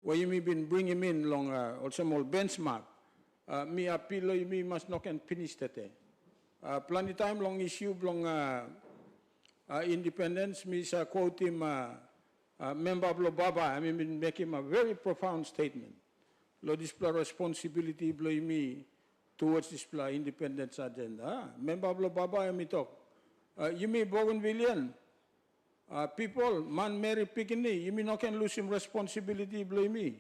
where you may been bring him in long or some old benchmark. Me appeal me must not can finish that. Plenty time long issue long independence. Me quote him member of Baba. I mean make him a very profound statement. Lo display responsibility blow me towards this independence agenda. Member of Baba I me talk. You may Bougainvillean. People, man, Mary Pikini, you may not can lose him responsibility, blame me.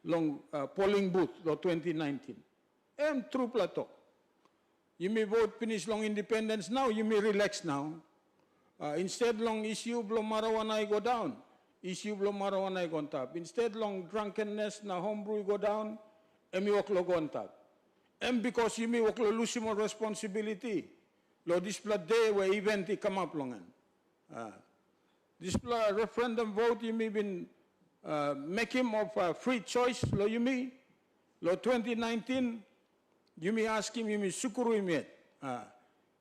Long polling booth, 2019. True plateau. You may vote finish long independence now, you may relax now. Instead long issue blow marijuana go down. Issue blow marijuana go on top. Instead long drunkenness na homebrew go down, and you go on top. And because you may lose him responsibility, lo display day where event come up long. This referendum vote you may been make him of free choice, lo you may. Lo 2019, you may ask him, you may sukuru him yet.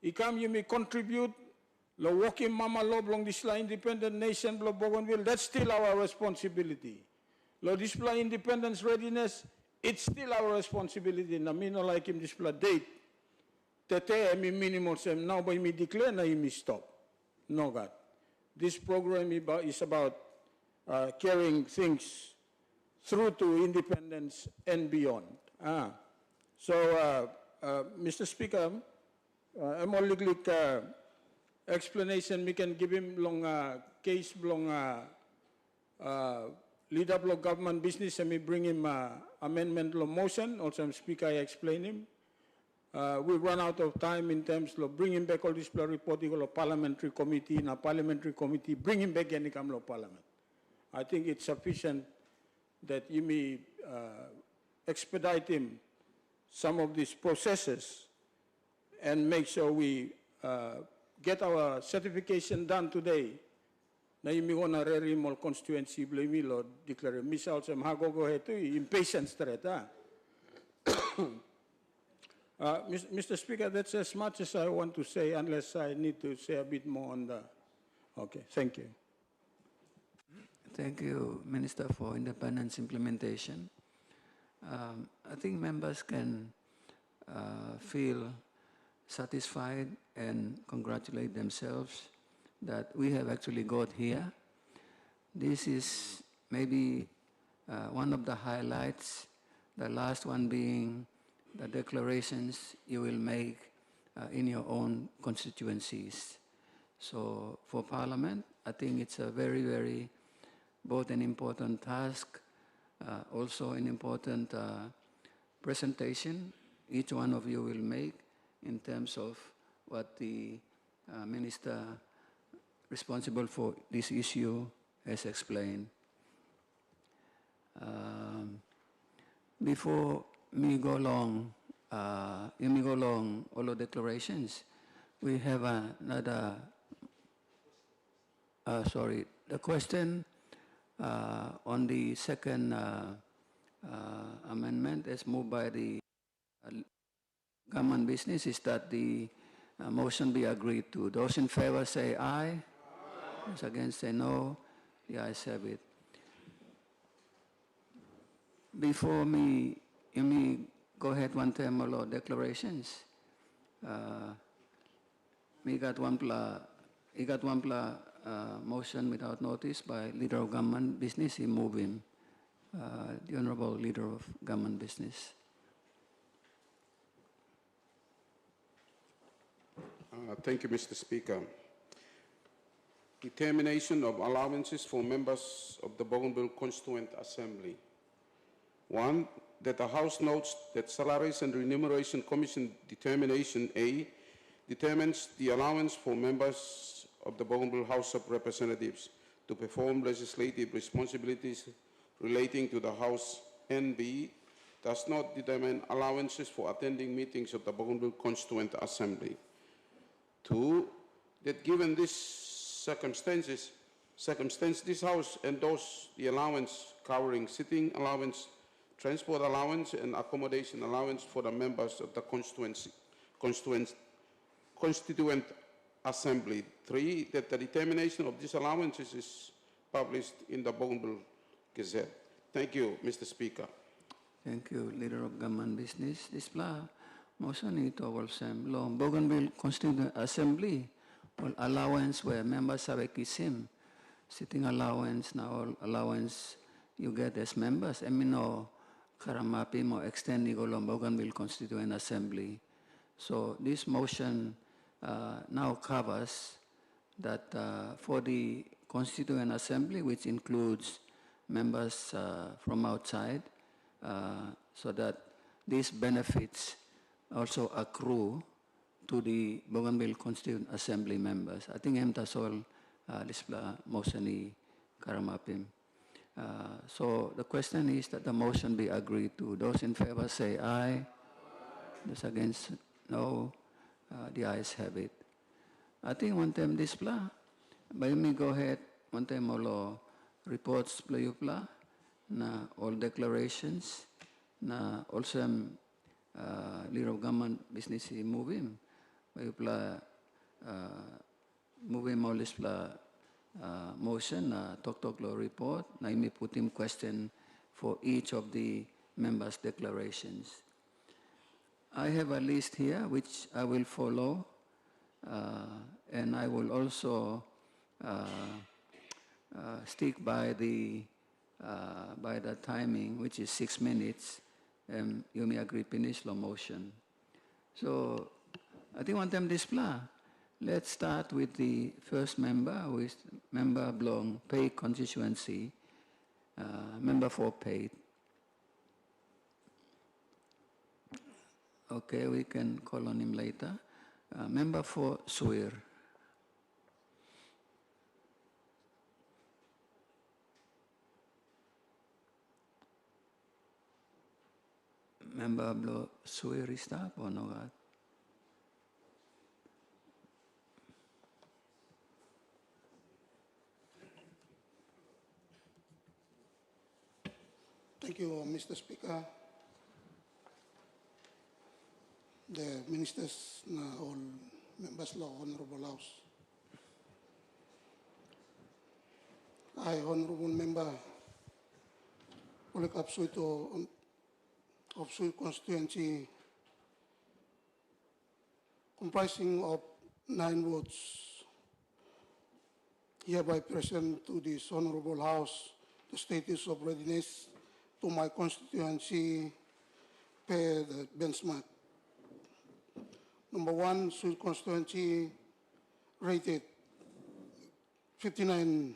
He come, you may contribute, lo walk him mama lo long this independent nation, lo Bougainville, that's still our responsibility. Lo display independence readiness, it's still our responsibility. Na me no like him display date. Tete, I mean minimal sem, now by me declare, na me stop. No God. This program is about carrying things through to independence and beyond. So, Mr. Speaker, I'm only explanation we can give him long case long leader of government business and we bring him amendment law motion. Also, Speaker, I explain him. We run out of time in terms of bringing back all this reporting of parliamentary committee, in a parliamentary committee, bring him back any come of parliament. I think it's sufficient that you may expedite him some of these processes and make sure we get our certification done today. Na you may want to rare more constituency, blame me, Lord, declare, Miss also, go ahead to impatience threat, Mr. Speaker, that's as much as I want to say, unless I need to say a bit more on the... Okay, thank you. Thank you, Minister, for Independence Implementation. I think members can feel satisfied and congratulate themselves that we have actually got here. This is maybe one of the highlights, the last one being the declarations you will make in your own constituencies. So for Parliament, I think it's a very, very, both an important task, also an important presentation each one of you will make in terms of what the Minister responsible for this issue has explained. Before me go along, all the declarations, we have another, the question on the second amendment as moved by the government business is that the motion be agreed to. Those in favor say aye. Those against say no. The ayes have it. Before me go ahead one time all declarations. We got one motion without notice by Leader of Government Business. He move him. The Honorable Leader of Government Business. Thank you, Mr. Speaker. Determination of allowances for members of the Bougainville Constituent Assembly. 1, that the House notes that Salaries and Remuneration Commission Determination A determines the allowance for members of the Bougainville House of Representatives to perform legislative responsibilities relating to the House, and B, does not determine allowances for attending meetings of the Bougainville Constituent Assembly. 2, that given these circumstances, this House endorsed the allowance covering sitting allowance, transport allowance, and accommodation allowance for the members of the Constituent Assembly. 3, that the determination of these allowances is published in the Bougainville Gazette. Thank you, Mr. Speaker. Thank you, Leader of Government Business. Displa motion ito walsam lo Bougainville Constituent Assembly all allowance where members have a kisim sitting allowance na all allowance you get as members. Emino karamapi mo extend ni lo Bougainville Constituent Assembly. So this motion now covers that for the Constituent Assembly, which includes members from outside, so that these benefits also accrue to the Bougainville Constituent Assembly members. I think MTASOL Lispla motion ni Karamapim. So the question is that the motion be agreed to. Those in favor say aye. Those against, no. The ayes have it. I think one time Displa, by me go ahead, one time all reports playupla na all declarations na also Leader of Government Business move him playupla move him all this motion na talk law report na imi put him question for each of the members' declarations. I have a list here which I will follow, and I will also stick by the timing, which is 6 minutes. You may agree finish the motion. So I think one time display. Let's start with the first member, who is member belong Paid constituency, member for Paid. Okay, we can call on him later. Member for Suir. Member blo Suir está po no? Thank you, Mr. Speaker. The ministers na all members of Honorable House. I, Honorable Member Polycarp Suito of Sui constituency, comprising of 9 votes, hereby present to this Honorable House the status of readiness to my constituency per the benchmark. Number 1, Sui constituency rated 59%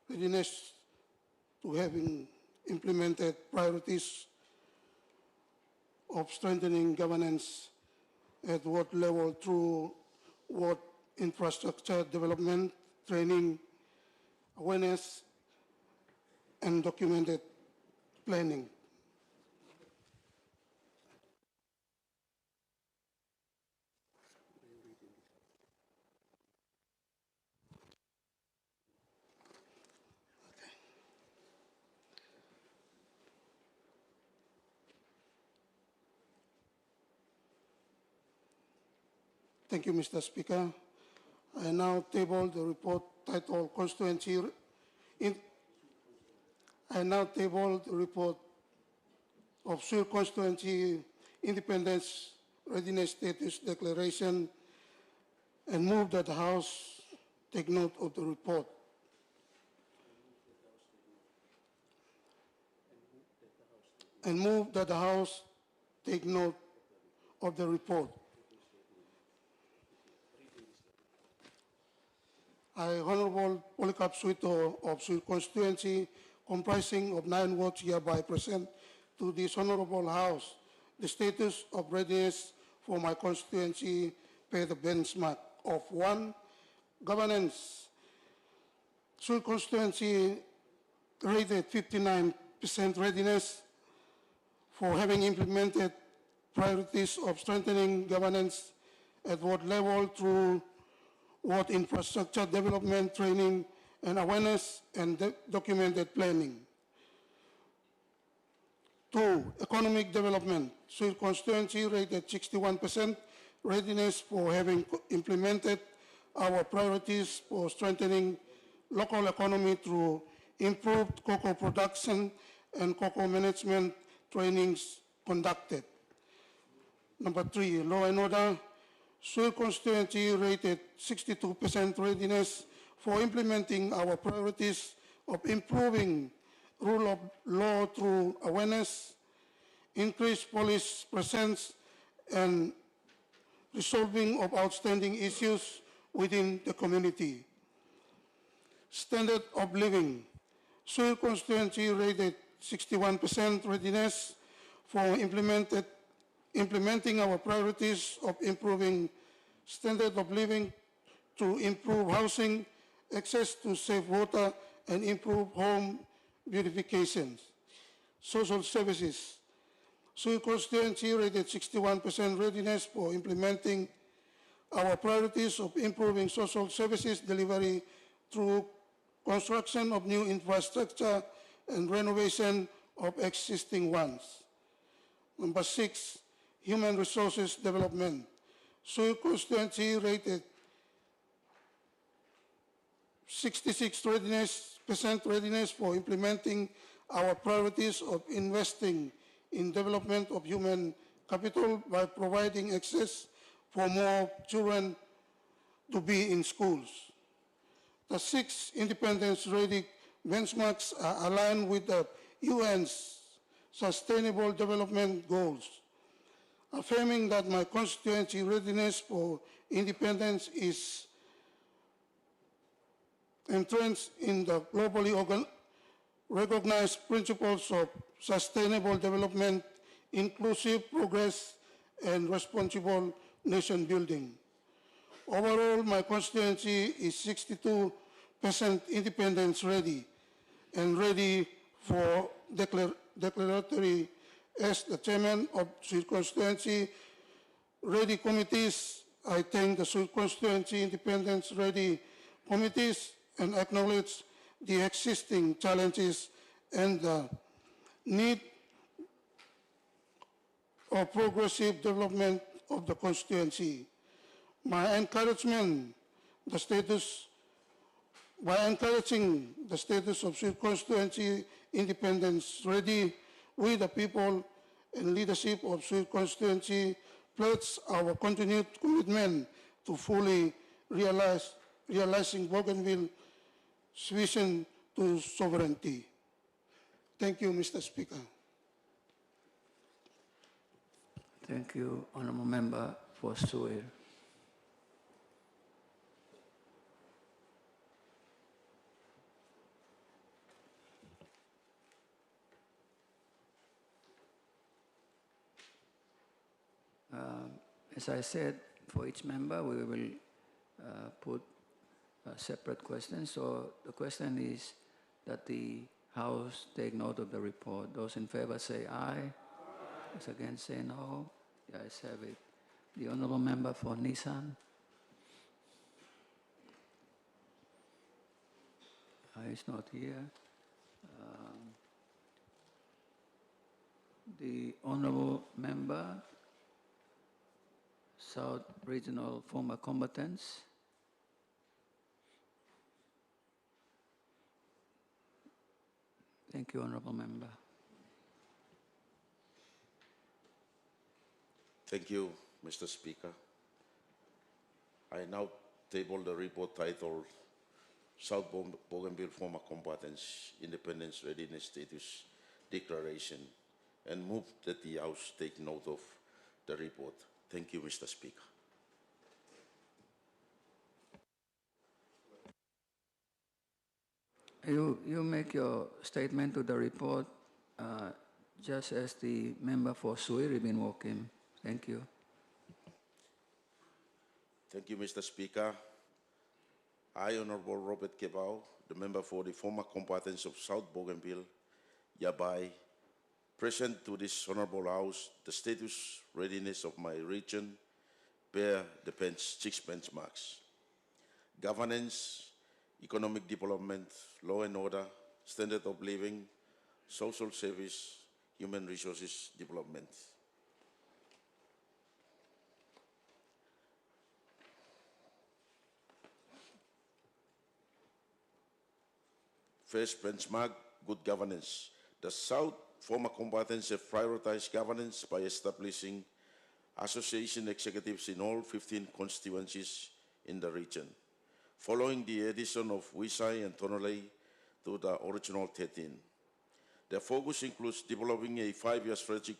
readiness to having implemented priorities of strengthening governance at ward level through ward infrastructure development, training, awareness, and documented planning. Thank you, Mr. Speaker. I now table the report titled Constituency. I now table the report of Sur Constituency Independence Readiness Status Declaration and move that the House take note of the report. And move that the House take note of the report. I, Honorable Polycarp Suito of Sui constituency, comprising of 9 votes, hereby present to this Honorable House the status of readiness for my constituency per the benchmark of 1, governance. Sui constituency rated 59% readiness for having implemented priorities of strengthening governance at ward level through ward infrastructure development, training, and awareness, and documented planning. 2, economic development. Sui constituency rated 61% readiness for having implemented our priorities for strengthening local economy through improved cocoa production and cocoa management trainings conducted. Number 3, law and order. Sur constituency rated 62% readiness for implementing our priorities of improving rule of law through awareness, increased police presence, and resolving of outstanding issues within the community. Standard of living. Sur constituency rated 61% readiness for implementing our priorities of improving standard of living to improve housing, access to safe water, and improve home beautifications. Social services. Sur constituency rated 61% readiness for implementing our priorities of improving social services delivery through construction of new infrastructure and renovation of existing ones. Number 6, human resources development. Sur constituency rated 66% readiness for implementing our priorities of investing in development of human capital by providing access for more children to be in schools. The 6 independence-ready benchmarks are aligned with the UN's Sustainable Development Goals, affirming that my constituency readiness for independence is entrenched in the globally recognized principles of sustainable development, inclusive progress, and responsible nation building. Overall, my constituency is 62% independence ready and ready for declaratory. As the chairman of Sur constituency ready committees, I thank the Sur constituency independence ready committees and acknowledge the existing challenges and the need of progressive development of the constituency. By encouraging the status of Sur constituency independence ready, we the people and leadership of Sur constituency pledge our continued commitment to fully realizing Bougainville's vision to sovereignty. Thank you, Mr. Speaker. Thank you, Honourable Member for Suir. As I said, for each member, we will put separate questions. So the question is that the House take note of the report. Those in favor say aye. Those against say no. The ayes have it. The Honourable Member for Nissan. Is not here. The Honourable Member, South Regional Former Combatants. Thank you, Honourable Member. Thank you, Mr. Speaker. I now table the report titled South Bougainville Former Combatants Independence Readiness Status Declaration and move that the House take note of the report. Thank you, Mr. Speaker. You make your statement to the report just as the member for Suir, Ibn Wokim. Thank you. Thank you, Mr. Speaker. I, Honorable Robert Kebau, the member for the former combatants of South Bougainville, hereby present to this Honorable House the status readiness of my region per the 6 benchmarks: governance, economic development, law and order, standard of living, social service, human resources development. First benchmark, good governance. The South former combatants have prioritized governance by establishing association executives in all 15 constituencies in the region, following the addition of Wisai and Tonolei to the original 13. Their focus includes developing a 5-year strategic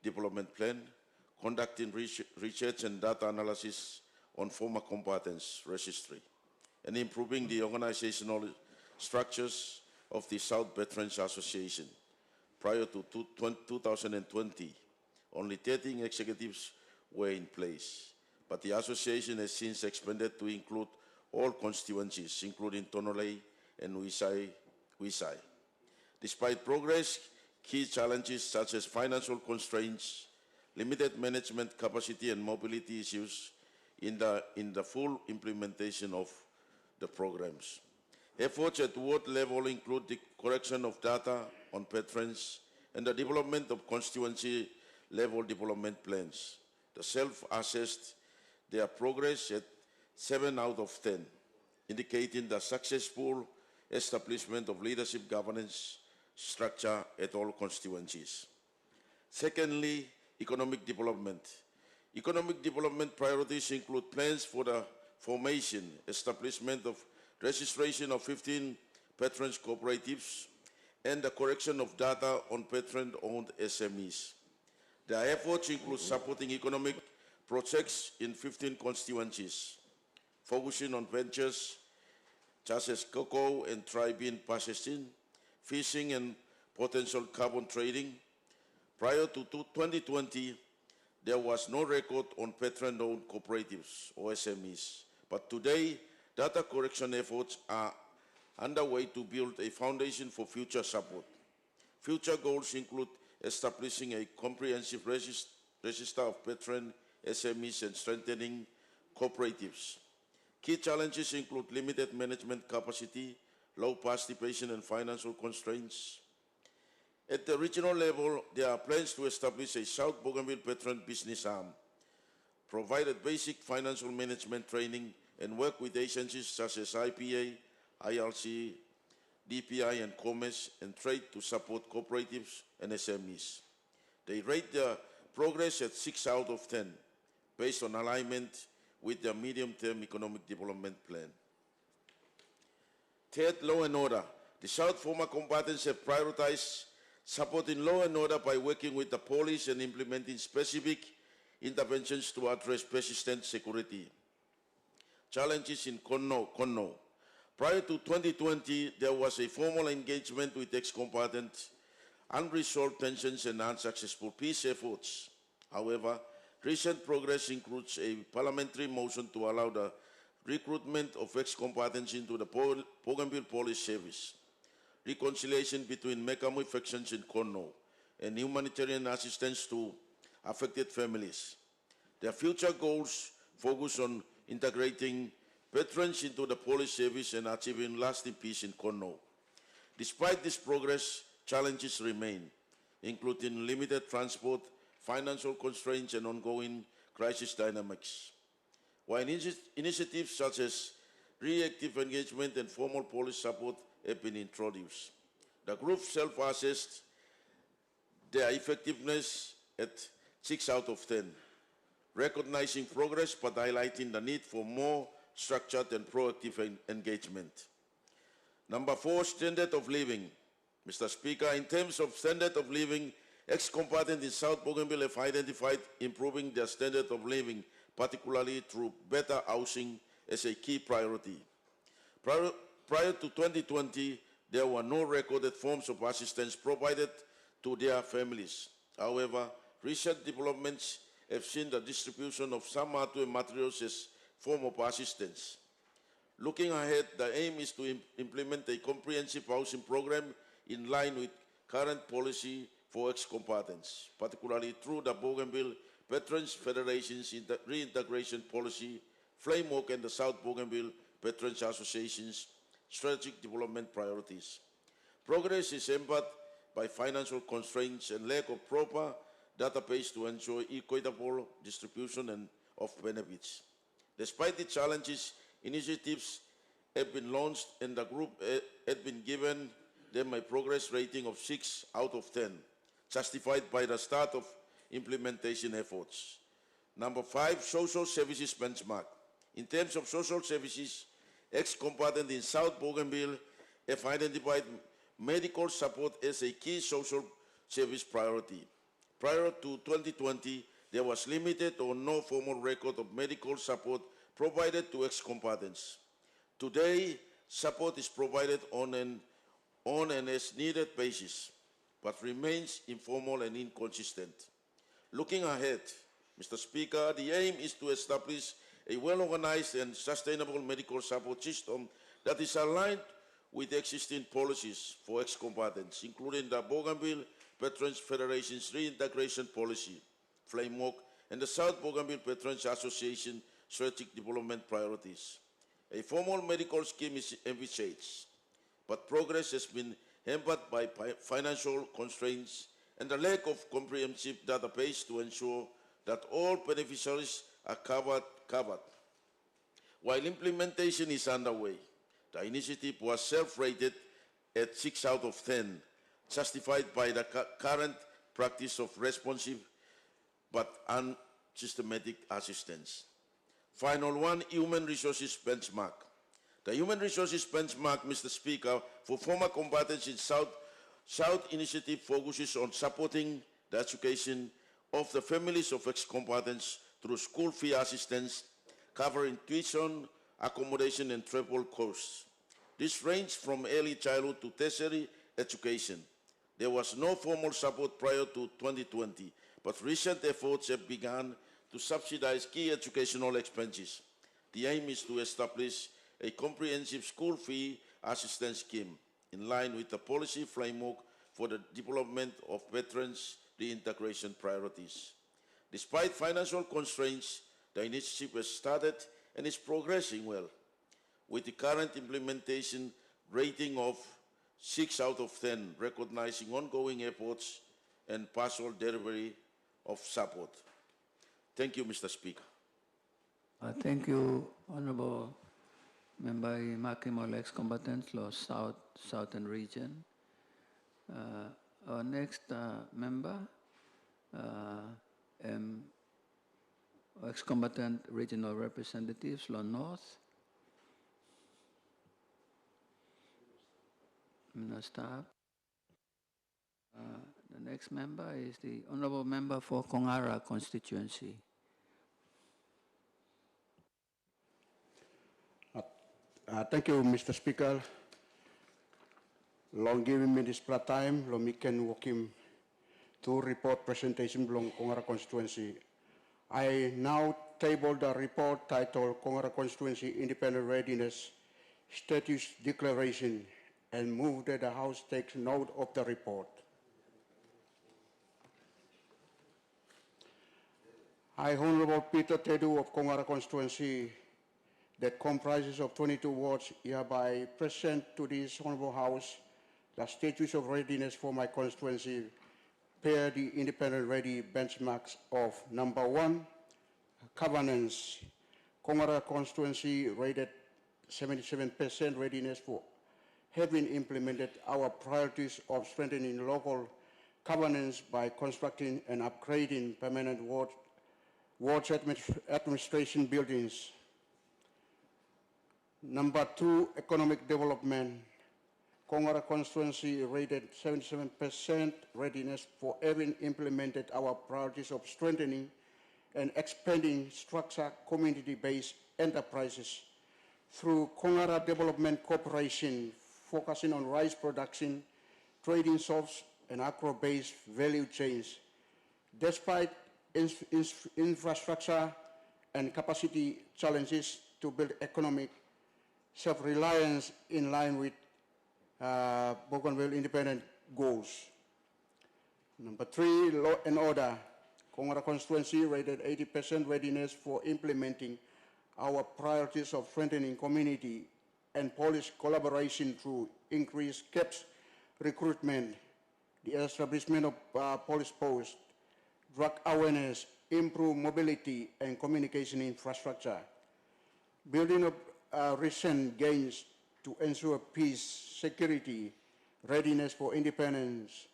development plan, conducting research and data analysis on former combatants registry, and improving the organizational structures of the South Veterans Association. Prior to 2020, only 13 executives were in place, but the association has since expanded to include all constituencies, including Tonolei and Wisai. Despite progress, key challenges such as financial constraints, limited management capacity, and mobility issues in the full implementation of the programs. Efforts at ward level include the correction of data on veterans and the development of constituency-level development plans. The self-assessed their progress at 7 out of 10, indicating the successful establishment of leadership governance structure at all constituencies. Secondly, economic development. Economic development priorities include plans for the formation, establishment of registration of 15 veterans cooperatives, and the correction of data on veteran-owned SMEs. Their efforts include supporting economic projects in 15 constituencies, focusing on ventures such as cocoa and dry-bean processing, fishing and potential carbon trading. Prior to 2020, there was no record on veteran-owned cooperatives or SMEs, but today, data correction efforts are underway to build a foundation for future support. Future goals include establishing a comprehensive register of veteran SMEs and strengthening cooperatives. Key challenges include limited management capacity, low participation, and financial constraints. At the regional level, there are plans to establish a South Bougainville Veteran Business Arm, provided basic financial management training, and work with agencies such as IPA, ILC, DPI, and Commerce and Trade to support cooperatives and SMEs. They rate their progress at 6 out of 10, based on alignment with their medium-term economic development plan. Third, law and order. The South former combatants have prioritized supporting law and order by working with the police and implementing specific interventions to address persistent security challenges in Konno. Prior to 2020, there was a formal engagement with ex-combatants, unresolved tensions, and unsuccessful peace efforts. However, recent progress includes a parliamentary motion to allow the recruitment of ex-combatants into the Bougainville Police Service, reconciliation between Mekamui factions in Konno, and humanitarian assistance to affected families. Their future goals focus on integrating veterans into the police service and achieving lasting peace in Konno. Despite this progress, challenges remain, including limited transport, financial constraints, and ongoing crisis dynamics. While initiatives such as reactive engagement and formal police support have been introduced, the group self-assessed their effectiveness at 6 out of 10, recognizing progress but highlighting the need for more structured and proactive engagement. Number 4, standard of living. Mr. Speaker, in terms of standard of living, ex-combatants in South Bougainville have identified improving their standard of living, particularly through better housing, as a key priority. Prior to 2020, there were no recorded forms of assistance provided to their families. However, recent developments have seen the distribution of some hardware materials as form of assistance. Looking ahead, the aim is to implement a comprehensive housing program in line with current policy for ex-combatants, particularly through the Bougainville Veterans Federation's reintegration policy framework and the South Bougainville Veterans Association's strategic development priorities. Progress is hampered by financial constraints and lack of proper database to ensure equitable distribution of benefits. Despite the challenges, initiatives have been launched and the group had been given them a progress rating of 6 out of 10, justified by the start of implementation efforts. Number 5, social services benchmark. In terms of social services, ex-combatants in South Bougainville have identified medical support as a key social service priority. Prior to 2020, there was limited or no formal record of medical support provided to ex-combatants. Today, support is provided on an as needed basis, but remains informal and inconsistent. Looking ahead, Mr. Speaker, the aim is to establish a well-organized and sustainable medical support system that is aligned with existing policies for ex-combatants, including the Bougainville Veterans Federation's reintegration policy, framework, and the South Bougainville Veterans Association strategic development priorities. A formal medical scheme is envisaged, but progress has been hampered by financial constraints and the lack of comprehensive database to ensure that all beneficiaries are covered. While implementation is underway, the initiative was self-rated at 6 out of 10, justified by the current practice of responsive but unsystematic assistance. Final one, human resources benchmark. The human resources benchmark, Mr. Speaker, for former combatants in South Initiative focuses on supporting the education of the families of ex-combatants through school fee assistance, covering tuition, accommodation, and travel costs. This ranged from early childhood to tertiary education. There was no formal support prior to 2020, but recent efforts have begun to subsidize key educational expenses. The aim is to establish a comprehensive school fee assistance scheme in line with the policy framework for the development of veterans' reintegration priorities. Despite financial constraints, the initiative has started and is progressing well, with the current implementation rating of 6 out of 10, recognizing ongoing efforts and partial delivery of support. Thank you, Mr. Speaker. Thank you, Honorable Member Makimo, ex-combatants, Lost Southern Region. Our next member, ex-combatant regional representatives, Law North. Staff. The next member is the Honorable Member for Kongara constituency. Thank you, Mr. Speaker. Long giving me this time, long me can walk him to report presentation belong Kongara constituency. I now table the report titled Kongara constituency independent readiness status declaration and move that the House takes note of the report. I, Honorable Peter Tedu of Kongara constituency, that comprises of 22 wards, hereby present to this Honorable House the status of readiness for my constituency per the independent ready benchmarks of number 1, governance. Kongara constituency rated 77% readiness for having implemented our priorities of strengthening local governance by constructing and upgrading permanent wards administration buildings. Number 2, economic development. Kongara constituency rated 77% readiness for having implemented our priorities of strengthening and expanding structured community-based enterprises through Kongara Development Corporation, focusing on rice production, trading shops, and agro-based value chains. Despite infrastructure and capacity challenges to build economic self-reliance in line with Bougainville independent goals. Number 3, law and order. Kongara constituency rated 80% readiness for implementing our priorities of strengthening community and police collaboration through increased CAPS recruitment, the establishment of police posts, drug awareness, improved mobility and communication infrastructure, building of recent gains to ensure peace, security, readiness for independence,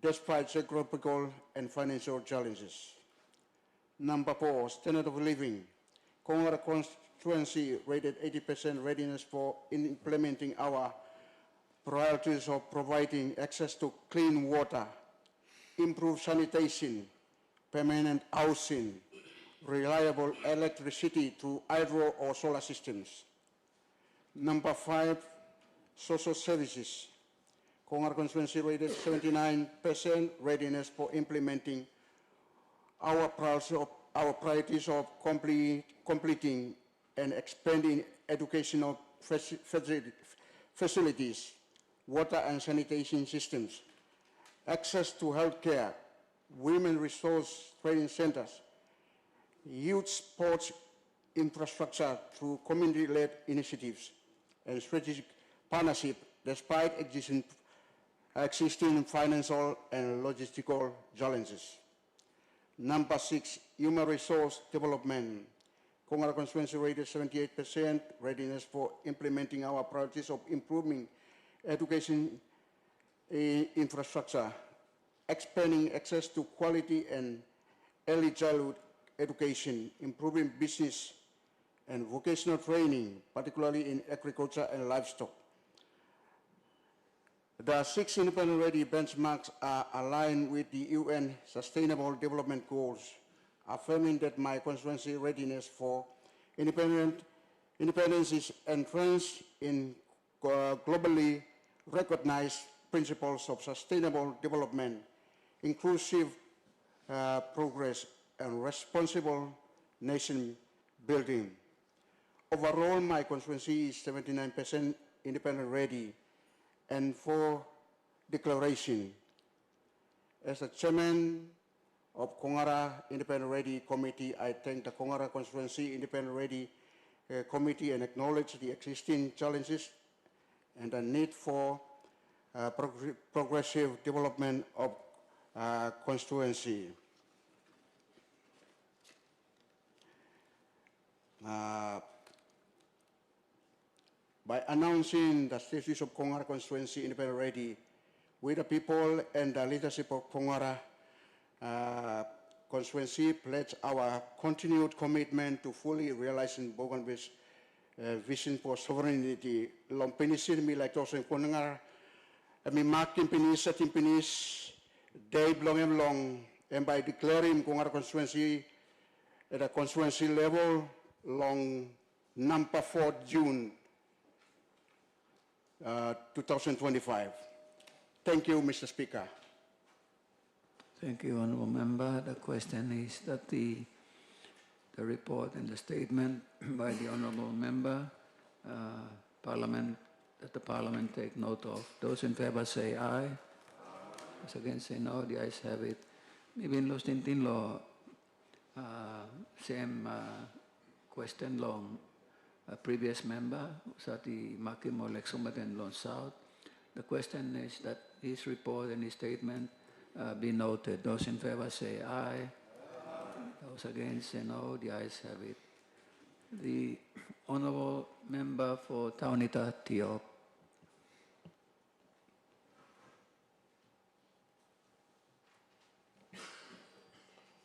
despite geographical and financial challenges. Number 4, standard of living. Kongara constituency rated 80% readiness for implementing our priorities of providing access to clean water, improved sanitation, permanent housing, reliable electricity through hydro or solar systems. Number 5, social services. Kongara constituency rated 79% readiness for implementing our priorities of completing and expanding educational facilities, water and sanitation systems, access to health care, women resource training centers, youth sports infrastructure through community-led initiatives, and strategic partnership despite existing financial and logistical challenges. Number 6, human resource development. Kongara constituency rated 78% readiness for implementing our priorities of improving education infrastructure, expanding access to quality and early childhood education, improving business and vocational training, particularly in agriculture and livestock. The 6 independent ready benchmarks are aligned with the UN Sustainable Development Goals, affirming that my constituency readiness for independence is entrenched in globally recognized principles of sustainable development, inclusive progress, and responsible nation building. Overall, my constituency is 79% independent ready. And for declaration, as the chairman of Kongara Independent Ready Committee, I thank the Kongara Constituency Independent Ready Committee and acknowledge the existing challenges and the need for progressive development of constituency. By announcing the status of Kongara Constituency Independent Ready, we the people and the leadership of Kongara Constituency pledge our continued commitment to fully realizing Bougainville's vision for sovereignty. Long pinisin mi like tosen konengar, mi makin pinis at pinis, day long, and by declaring Kongara Constituency at a constituency level, long number 4 June 2025. Thank you, Mr. Speaker. Thank you, Honourable Member. The question is that the report and the statement by the Honourable Member, that the Parliament take note of. Those in favour say aye. Those against say no. The ayes have it. Maybe in los tintin lo same question long previous member, Sati Makimo Lexumaten Lon South. The question is that his report and his statement be noted. Those in favor say aye. Those against say no. The ayes have it. The Honourable Member for Taunita Tiop.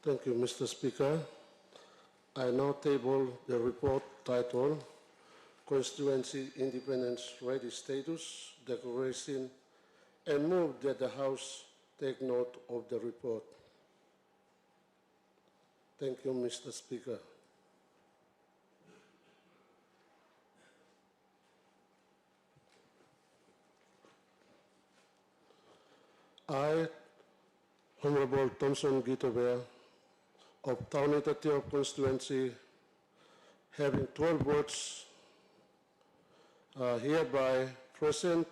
Thank you, Mr. Speaker. I now table the report titled Constituency Independence Ready Status Declaration and move that the House take note of the report. Thank you, Mr. Speaker. I, Honorable Thompson Gitobea, of Taunita Tiop constituency, having 12 votes, hereby present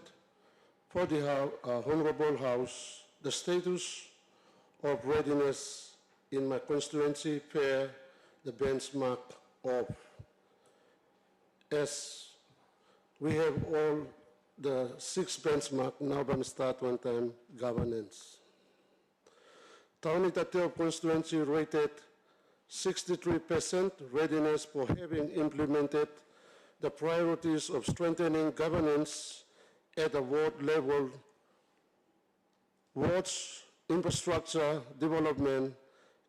for the Honorable House the status of readiness in my constituency per the benchmark of, as we have all the 6 benchmark now going to start one time governance. Taunita Tiop constituency rated 63% readiness for having implemented the priorities of strengthening governance at the ward level, wards infrastructure development,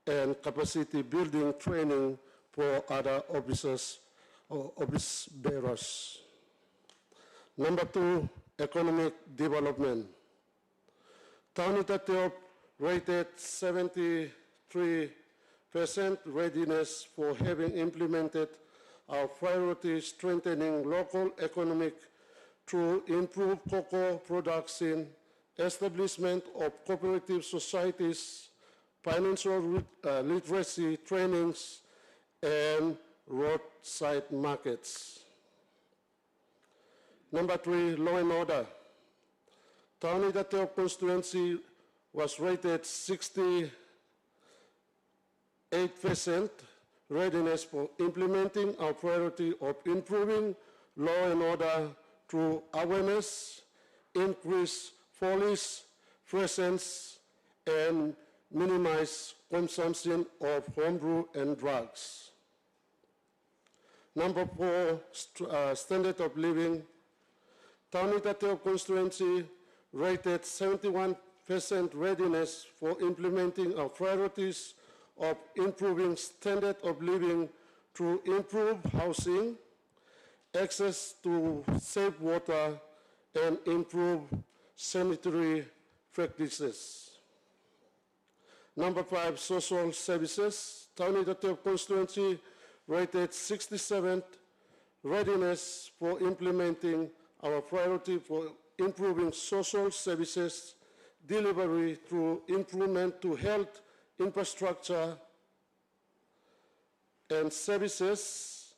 and capacity building training for other officers or office bearers. Number 2, economic development. Town Itateo rated 73% readiness for having implemented our priority strengthening local economic through improved cocoa production, establishment of cooperative societies, financial literacy trainings, and roadside markets. Number 3, law and order. Town Itateo constituency was rated 68% readiness for implementing our priority of improving law and order through awareness, increased police presence, and minimize consumption of homebrew and drugs. Number 4, standard of living. Town Itateo constituency rated 71% readiness for implementing our priorities of improving standard of living through improved housing, access to safe water, and improved sanitary practices. Number 5, social services. Town Itateo constituency rated 67% readiness for implementing our priority for improving social services delivery through improvement to health infrastructure and services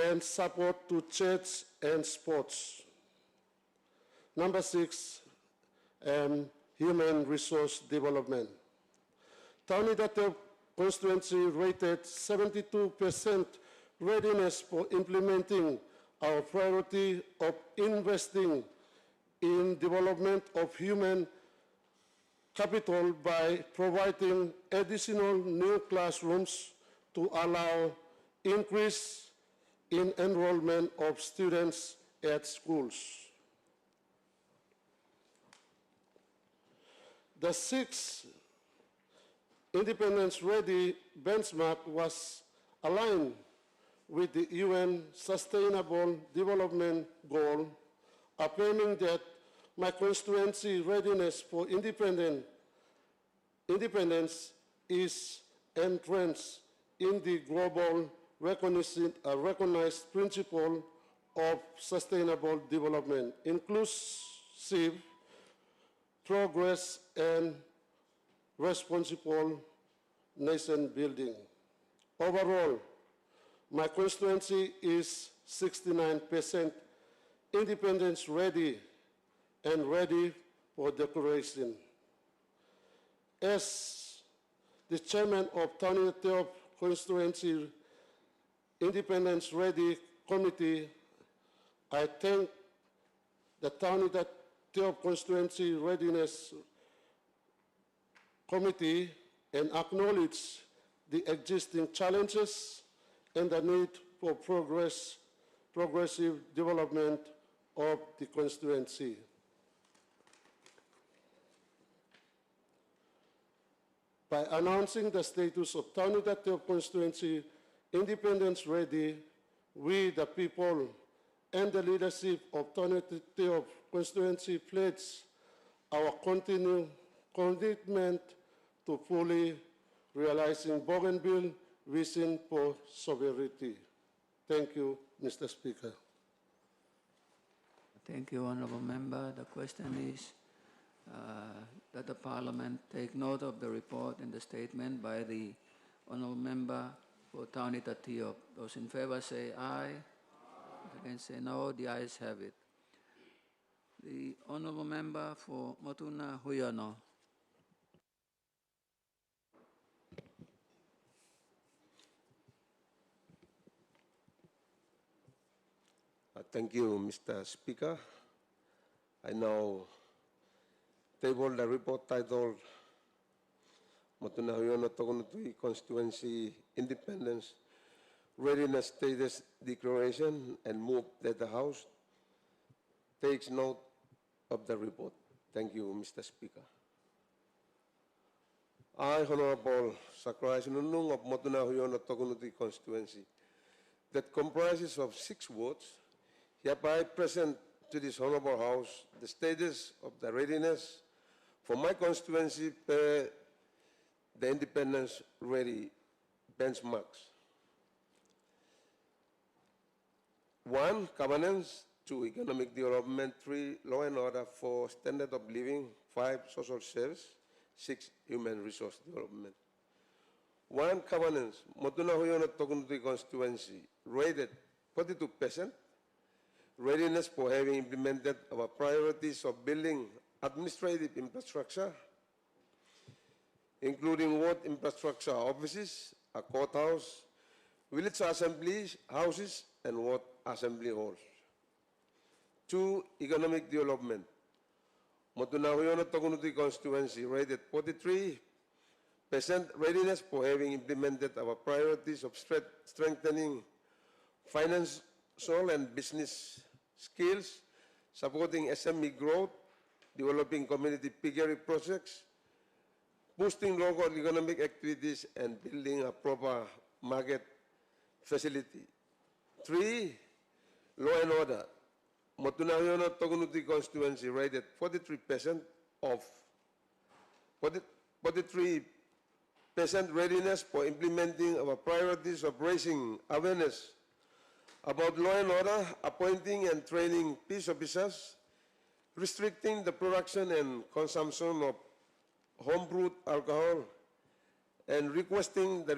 and support to church and sports. Number 6, human resource development. Town Itateo constituency rated 72% readiness for implementing our priority of investing in development of human capital by providing additional new classrooms to allow increase in enrollment of students at schools. The 6th Independence Ready benchmark was aligned with the UN Sustainable Development Goal, affirming that my constituency readiness for independence is entrenched in the global recognized principle of sustainable development, inclusive progress, and responsible nation building. Overall, my constituency is 69% independence ready and ready for declaration. As the chairman of Town Itateo Constituency Independence Ready Committee, I thank the Town Itateo Constituency Readiness Committee and acknowledge the existing challenges and the need for progressive development of the constituency. By announcing the status of Town Itateo Constituency Independence Ready, we, the people, and the leadership of Town Itateo Constituency pledge our continued commitment to fully realizing Bougainville vision for sovereignty. Thank you, Mr. Speaker. Thank you, Honourable Member. The question is that the Parliament take note of the report and the statement by the Honourable Member for Town Itateo. Those in favour say aye. Those against say no. The ayes have it. The Honourable Member for Motuna Huyono. Thank you, Mr. Speaker. I now table the report titled Motuna Huyono Tokonutui Constituency Independence readiness status declaration and move that the House takes note of the report. Thank you, Mr. Speaker. I, Honorable Sakurai Sinunung of Motunahuyono Tokunuti constituency, that comprises of 6 wards, hereby present to this Honorable House the status of the readiness for my constituency per the Independence Ready benchmarks. 1. Governance. 2. Economic development. 3. Law and order. 4. Standard of living. 5. Social service. 6. Human resource development. 1. Governance. Motunahuyono Tokunuti constituency rated 42%. Readiness for having implemented our priorities of building administrative infrastructure, including ward infrastructure offices, a courthouse, village assemblies, houses, and ward assembly halls. 2. Economic development. Motunahuyono Tokunuti constituency rated 43% readiness for having implemented our priorities of strengthening financial and business skills, supporting SME growth, developing community piggery projects, boosting local economic activities, and building a proper market facility. 3. Law and order. Motunahuyono Tokunuti constituency rated 43% of 43% readiness for implementing our priorities of raising awareness about law and order, appointing and training peace officers, restricting the production and consumption of homebrewed alcohol, and requesting the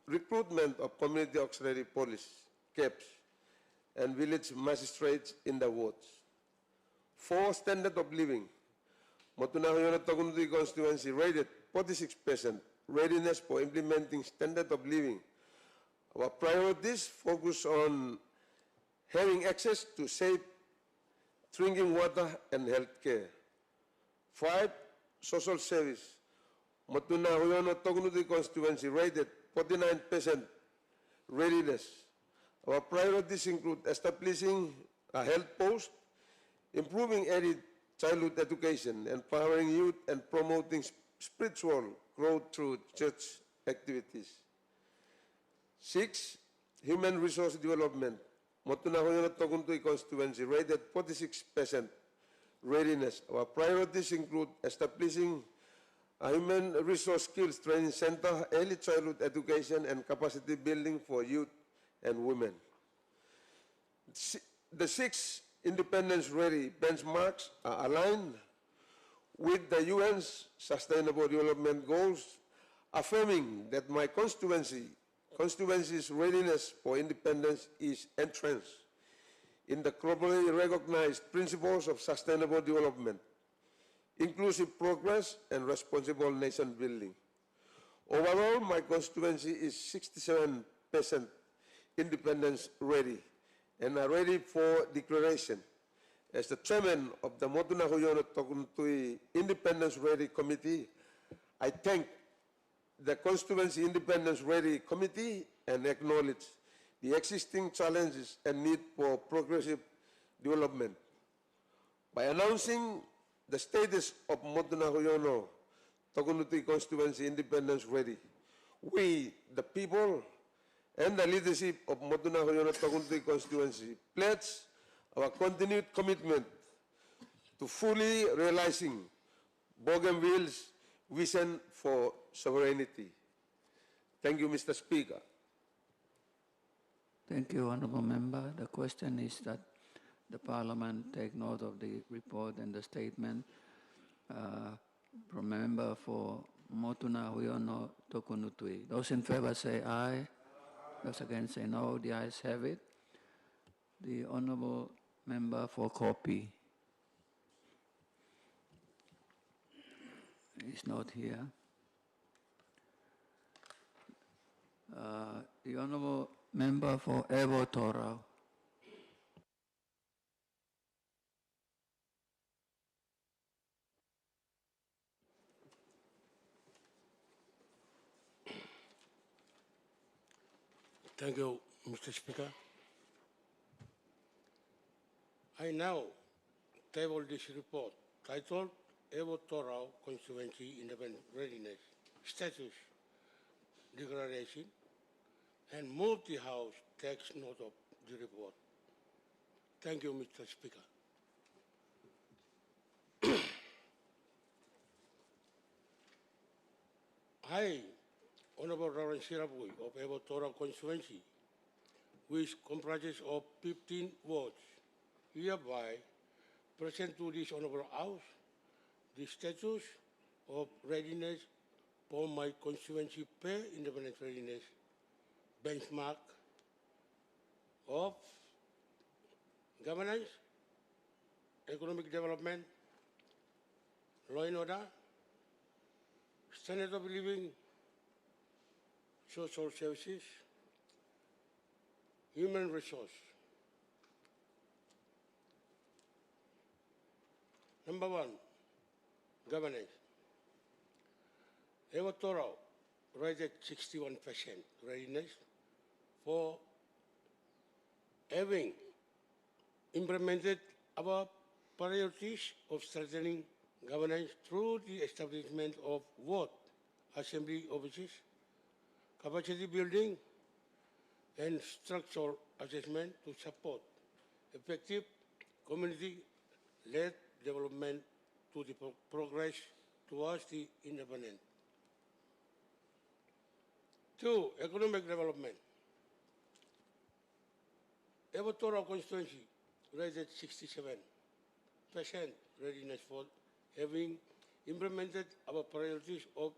recruitment of community auxiliary police, CAPs, and village magistrates in the wards. 4. Standard of living. Motunahuyono Tokunuti constituency rated 46% readiness for implementing standard of living. Our priorities focus on having access to safe drinking water and health care. 5. Social service. Motunahuyono Tokunuti constituency rated 49% readiness. Our priorities include establishing a health post, improving early childhood education, empowering youth, and promoting spiritual growth through church activities. 6. Human resource development. Motunahuyono Tokunuti constituency rated 46% readiness. Our priorities include establishing a human resource skills training center, early childhood education, and capacity building for youth and women. The 6 independence-ready benchmarks are aligned with the UN's Sustainable Development Goals, affirming that my constituency's readiness for independence is entrenched in the globally recognized principles of sustainable development, inclusive progress, and responsible nation building. Overall, my constituency is 67% independence ready and are ready for declaration. As the chairman of the Motunahuyono Tokunuti Independence Ready Committee, I thank the Constituency Independence Ready Committee and acknowledge the existing challenges and need for progressive development. By announcing the status of Motunahuyono Tokunuti Constituency Independence Ready, we, the people, and the leadership of Motunahuyono Tokunuti Constituency pledge our continued commitment to fully realizing Bougainville's vision for sovereignty. Thank you, Mr. Speaker. Thank you, Honourable Member. The question is that the Parliament take note of the report and the statement from member for Motunahuyono Tokunuti. Those in favour say aye. Those against say no. The ayes have it. The Honourable Member for Kopi is not here. The Honourable Member for BHOR. Thank you, Mr. Speaker, I now table this report titled BHOR Constituency Independent Readiness Status Declaration and move the House takes note of the report. Thank you, Mr. Speaker. I, Honorable Lawrence Sirabui of BHOR Constituency, which comprises of 15 wards, hereby present to this Honorable House the status of readiness for my constituency per independent readiness benchmark of governance, economic development, law and order, standard of living, social services, human resource. Number one, governance. BHOR rated 61% readiness for having implemented our priorities of strengthening governance through the establishment of ward assembly offices, capacity building, and structural assessment to support effective community-led development to the progress towards the independent. Two, economic development. BHOR constituency rated 67% readiness for having implemented our priorities of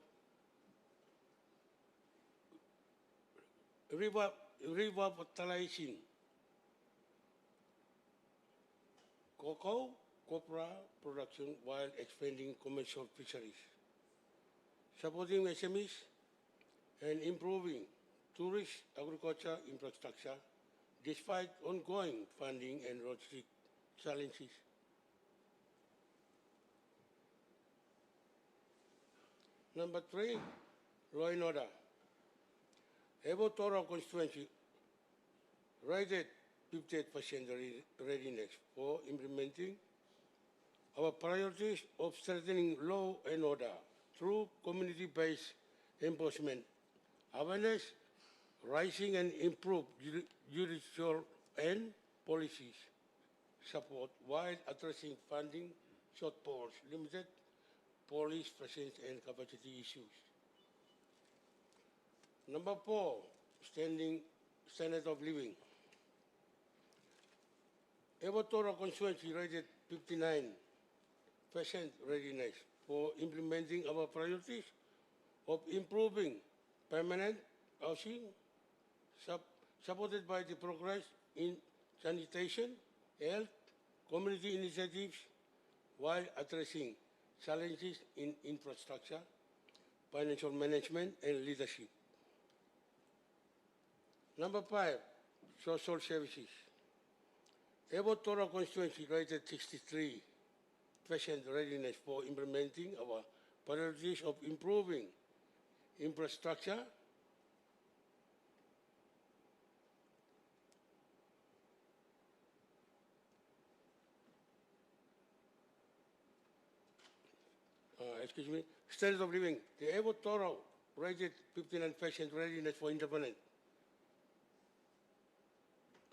revitalizing cocoa, copra production while expanding commercial fisheries, supporting SMEs, and improving tourist agriculture infrastructure despite ongoing funding and logistic challenges. Number three, law and order. BHOR constituency rated 58% readiness for implementing our priorities of strengthening law and order through community-based enforcement, awareness, raising and improve judicial and policies support while addressing funding shortfalls, limited police presence and capacity issues. Number four, standard of living. BHOR constituency rated 59% readiness for implementing our priorities of improving permanent housing, supported by the progress in sanitation, health, community initiatives, while addressing challenges in infrastructure, financial management, and leadership. Number five, social services. BHOR constituency rated 63% readiness for implementing our priorities of improving infrastructure, standard of living. The BHOR rated 59% readiness for independent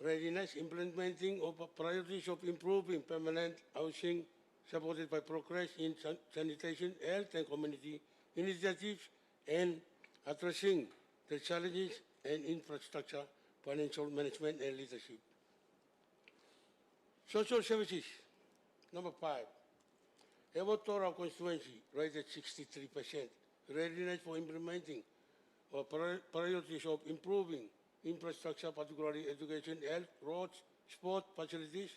readiness, implementing of priorities of improving permanent housing, supported by progress in sanitation, health, and community initiatives, and addressing the challenges and infrastructure, financial management, and leadership. Social services. Number five, BHOR constituency rated 63% readiness for implementing our priorities of improving infrastructure, particularly education, health, roads, sport facilities,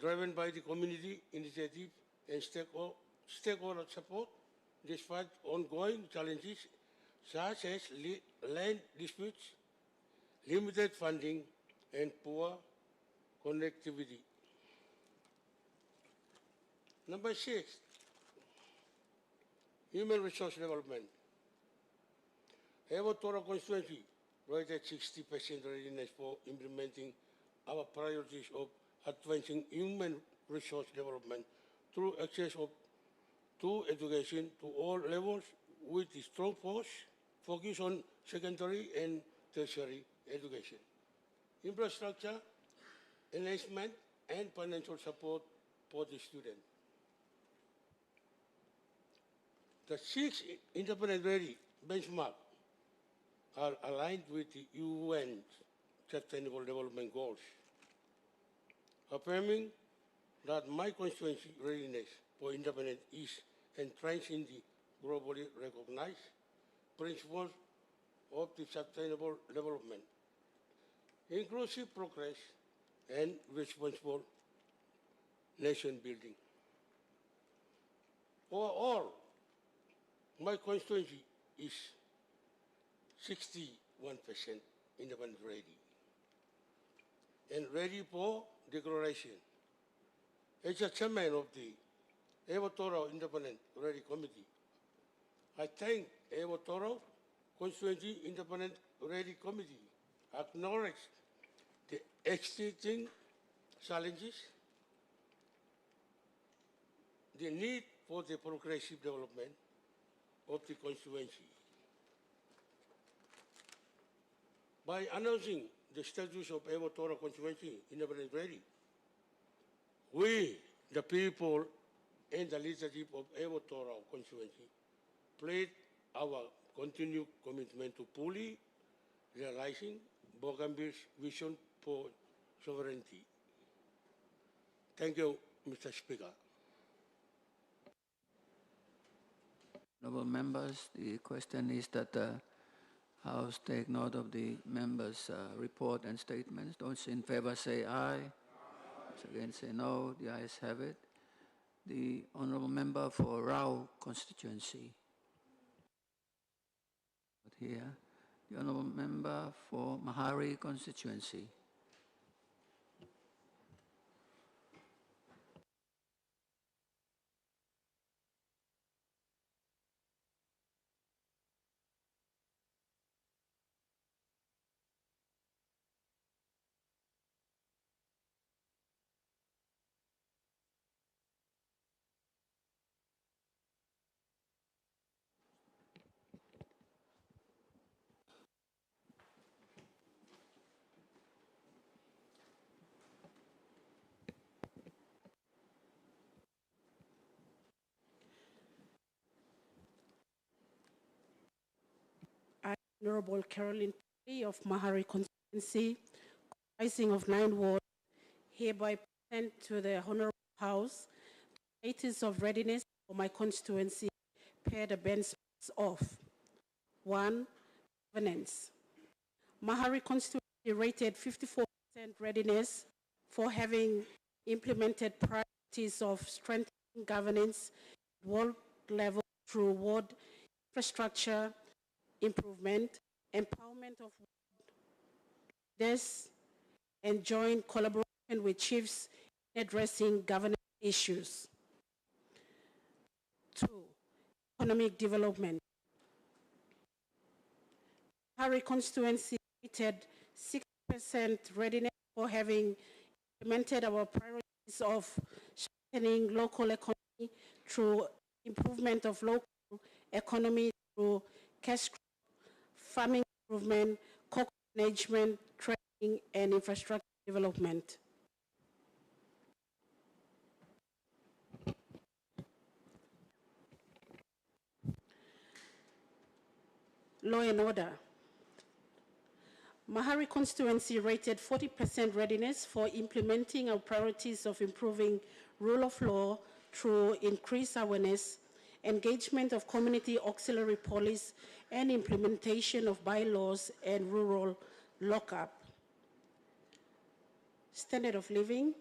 driven by the community initiative and stakeholder support, despite ongoing challenges such as land disputes, limited funding, and poor connectivity. Number six, human resource development. BHOR constituency rated 60% readiness for implementing our priorities of advancing human resource development through access to education to all levels with a strong focus on secondary and tertiary education, infrastructure, enhancement, and financial support for the student. The 6 independent ready benchmarks are aligned with the UN Sustainable Development Goals, affirming that my constituency readiness for independence is entrenched in the globally recognized principles of the sustainable development, inclusive progress, and responsible nation building. Overall, my constituency is 61% independent ready and ready for declaration. As a chairman of the BHOR Independent Ready Committee, I thank BHOR Constituency Independent Ready Committee, acknowledge the existing challenges, the need for the progressive development of the constituency. By announcing the status of BHOR Constituency Independent Ready, we, the people and the leadership of BHOR Constituency, pledge our continued commitment to fully realizing Bougainville's vision for sovereignty. Thank you, Mr. Speaker. Honourable members, the question is that the House take note of the members' report and statements. Those in favour say aye. Those against say no. The ayes have it. The Honourable Member for Rao constituency. Here. The Honourable Member for Mahari constituency. Honorable Caroline Perry of Mahari constituency, comprising of 9 wards, hereby present to the Honorable House status of readiness for my constituency per the benchmarks of 1. Governance. Mahari constituency rated 54% readiness for having implemented priorities of strengthening governance at ward level through ward infrastructure improvement, empowerment of leaders, and joint collaboration with chiefs in addressing governance issues. 2. Economic development. Mahari constituency rated 6% readiness for having implemented our priorities of strengthening local economy through improvement of local economy through cash crop, farming improvement, cocoa management, training, and infrastructure development. Law and order. Mahari constituency rated 40% readiness for implementing our priorities of improving rule of law through increased awareness, engagement of community auxiliary police, and implementation of bylaws and rural lockup. Standard of living.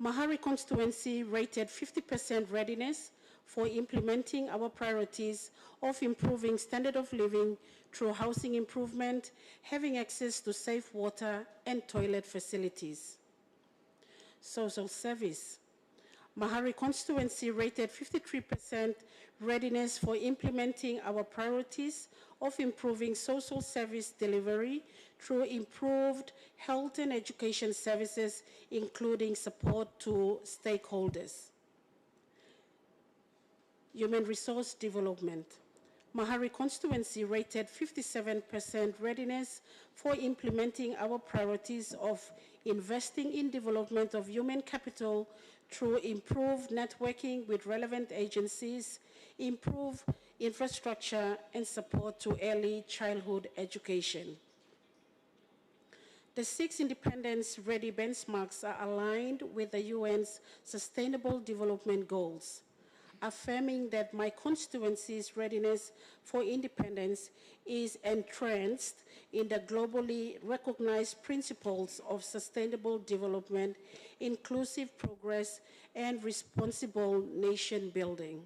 Mahari constituency rated 50% readiness for implementing our priorities of improving standard of living through housing improvement, having access to safe water and toilet facilities. Social service. Mahari constituency rated 53% readiness for implementing our priorities of improving social service delivery through improved health and education services, including support to stakeholders. Human resource development. Mahari constituency rated 57% readiness for implementing our priorities of investing in development of human capital through improved networking with relevant agencies, improved infrastructure, and support to early childhood education. The 6 independence-ready benchmarks are aligned with the UN's Sustainable Development Goals, affirming that my constituency's readiness for independence is entrenched in the globally recognized principles of sustainable development, inclusive progress, and responsible nation building.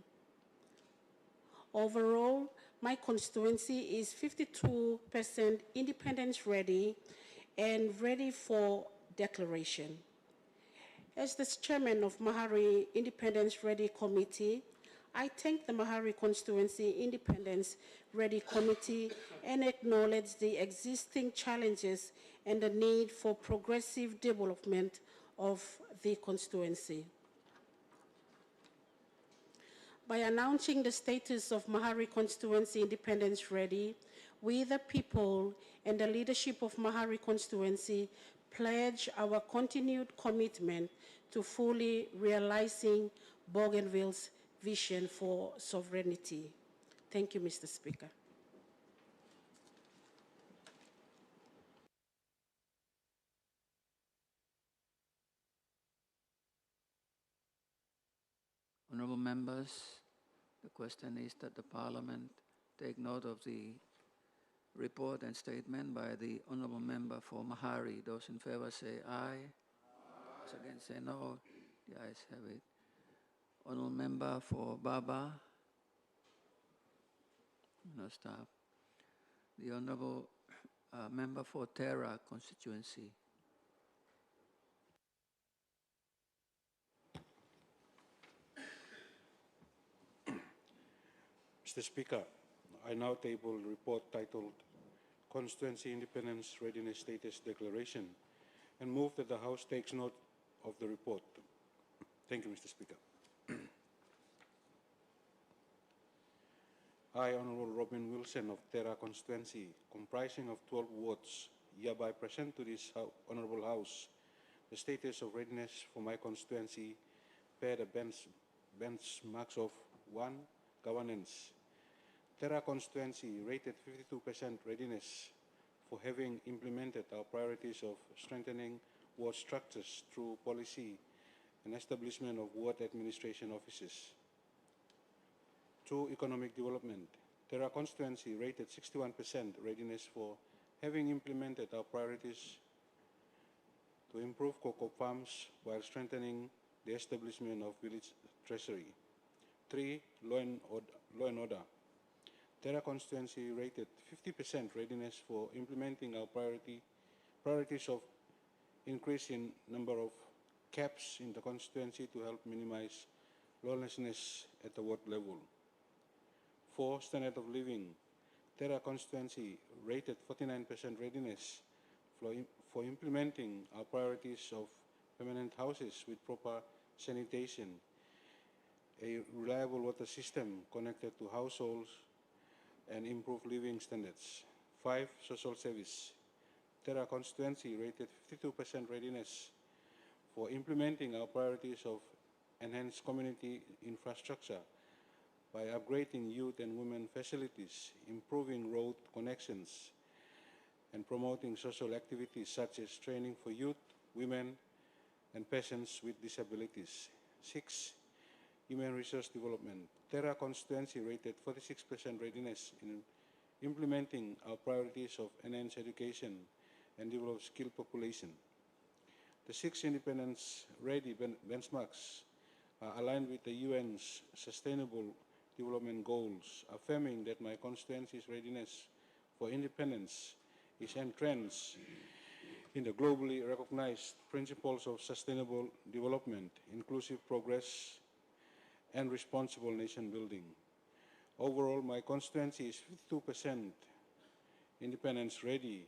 Overall, my constituency is 52% independence ready and ready for declaration. As the chairman of Mahari Independence Ready Committee, I thank the Mahari Constituency Independence Ready Committee and acknowledge the existing challenges and the need for progressive development of the constituency. By announcing the status of Mahari Constituency Independence Ready, we the people and the leadership of Mahari Constituency pledge our continued commitment to fully realizing Bougainville's vision for sovereignty. Thank you, Mr. Speaker. Honorable members, the question is that the Parliament take note of the report and statement by the Honorable Member for Mahari. Those in favor say aye. Those against say no. The ayes have it. Honorable Member for Baba. No staff. The Honorable Member for Terra constituency. Mr. Speaker, I now table a report titled Constituency Independence Readiness Status Declaration and move that the House takes note of the report. Thank you, Mr. Speaker. I, Honorable Robin Wilson of Terra constituency, comprising of 12 wards, hereby present to this Honorable House the status of readiness for my constituency per the benchmarks of 1. Governance. Terra constituency rated 52% readiness for having implemented our priorities of strengthening ward structures through policy and establishment of ward administration offices. 2. Economic development. Terra constituency rated 61% readiness for having implemented our priorities to improve cocoa farms while strengthening the establishment of village treasury. 3. Law and order. Terra constituency rated 50% readiness for implementing our priorities of increase in number of caps in the constituency to help minimize lawlessness at the ward level. 4. Standard of living. Terra constituency rated 49% readiness for implementing our priorities of permanent houses with proper sanitation, a reliable water system connected to households, and improved living standards. 5. Social service. Terra constituency rated 52% readiness for implementing our priorities of enhanced community infrastructure by upgrading youth and women facilities, improving road connections, and promoting social activities such as training for youth, women, and persons with disabilities. 6. Human resource development. Terra constituency rated 46% readiness in implementing our priorities of enhanced education and develop skilled population. The 6 independence-ready benchmarks are aligned with the UN's Sustainable Development Goals, affirming that my constituency's readiness for independence is entrenched in the globally recognized principles of sustainable development, inclusive progress, and responsible nation building. Overall, my constituency is 52% independence ready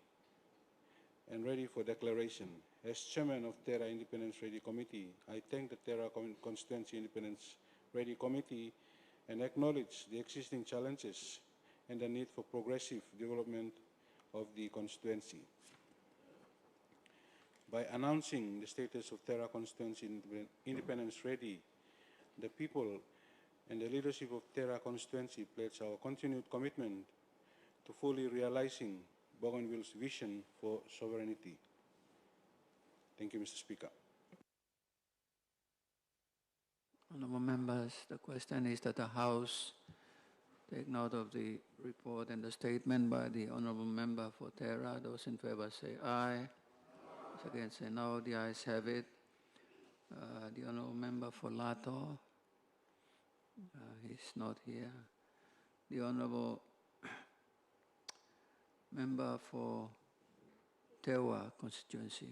and ready for declaration. As chairman of Terra Independence Ready Committee, I thank the Terra Constituency Independence Ready Committee and acknowledge the existing challenges and the need for progressive development of the constituency. By announcing the status of Terra Constituency Independence Ready, the people and the leadership of Terra Constituency pledge our continued commitment to fully realizing Bougainville's vision for sovereignty. Thank you, Mr. Speaker. Honourable members, the question is that the House take note of the report and the statement by the Honourable Member for Terra. Those in favour say aye. Those against say no. The ayes have it. The Honourable Member for Lato, he's not here. The Honourable Member for Tewa constituency.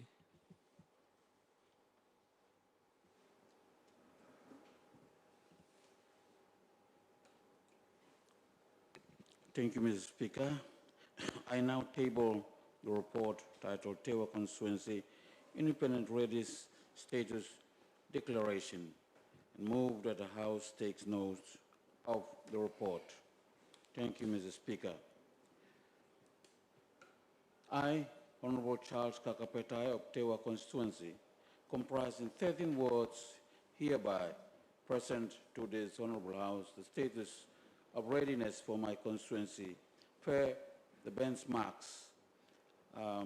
Thank you, Mr. Speaker. I now table the report titled Tewa Constituency Independent Ready's Status Declaration and move that the House takes note of the report. Thank you, Mr. Speaker. I, Honorable Charles Kakapetai of Tewa Constituency, comprising 13 wards, hereby present to this Honorable House the status of readiness for my constituency per the benchmarks. I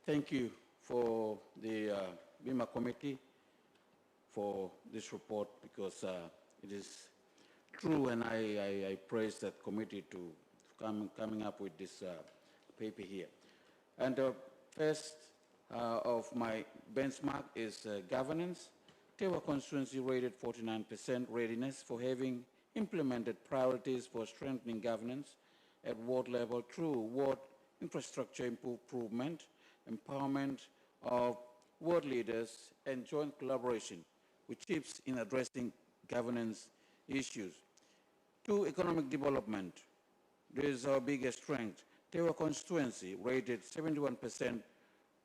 thank you for the BIMA committee for this report because it is true, and I praise that committee to coming up with this paper here. And the first of my benchmark is governance. Tewa constituency rated 49% readiness for having implemented priorities for strengthening governance at ward level through ward infrastructure improvement, empowerment of ward leaders, and joint collaboration with chiefs in addressing governance issues. 2, economic development. This is our biggest strength. Tewa constituency rated 71%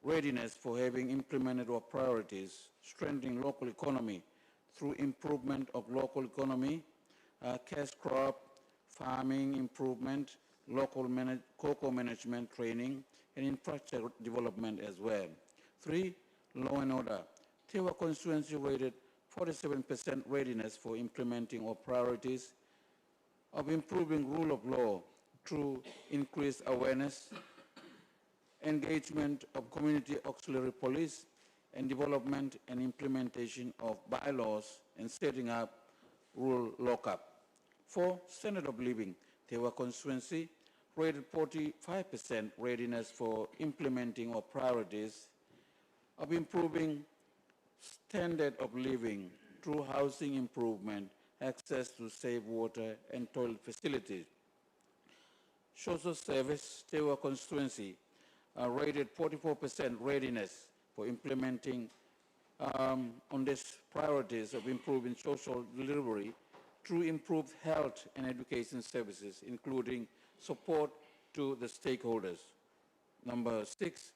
readiness for having implemented our priorities, strengthening local economy through improvement of local economy, cash crop, farming improvement, local cocoa management training, and infrastructure development as well. 3, law and order. Tewa constituency rated 47% readiness for implementing our priorities of improving rule of law through increased awareness, engagement of community auxiliary police, and development and implementation of bylaws and setting up rural lockup. 4, standard of living. Tewa constituency rated 45% readiness for implementing our priorities of improving standard of living through housing improvement, access to safe water and toilet facilities. Social service. Tewa constituency rated 44% readiness for implementing on these priorities of improving social delivery through improved health and education services, including support to the stakeholders. Number 6,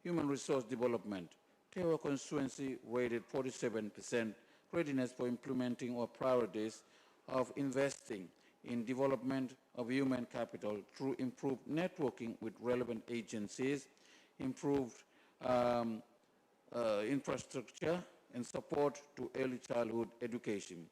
human resource development. Tewa constituency rated 47% readiness for implementing our priorities of investing in development of human capital through improved networking with relevant agencies, improved infrastructure, and support to early childhood education.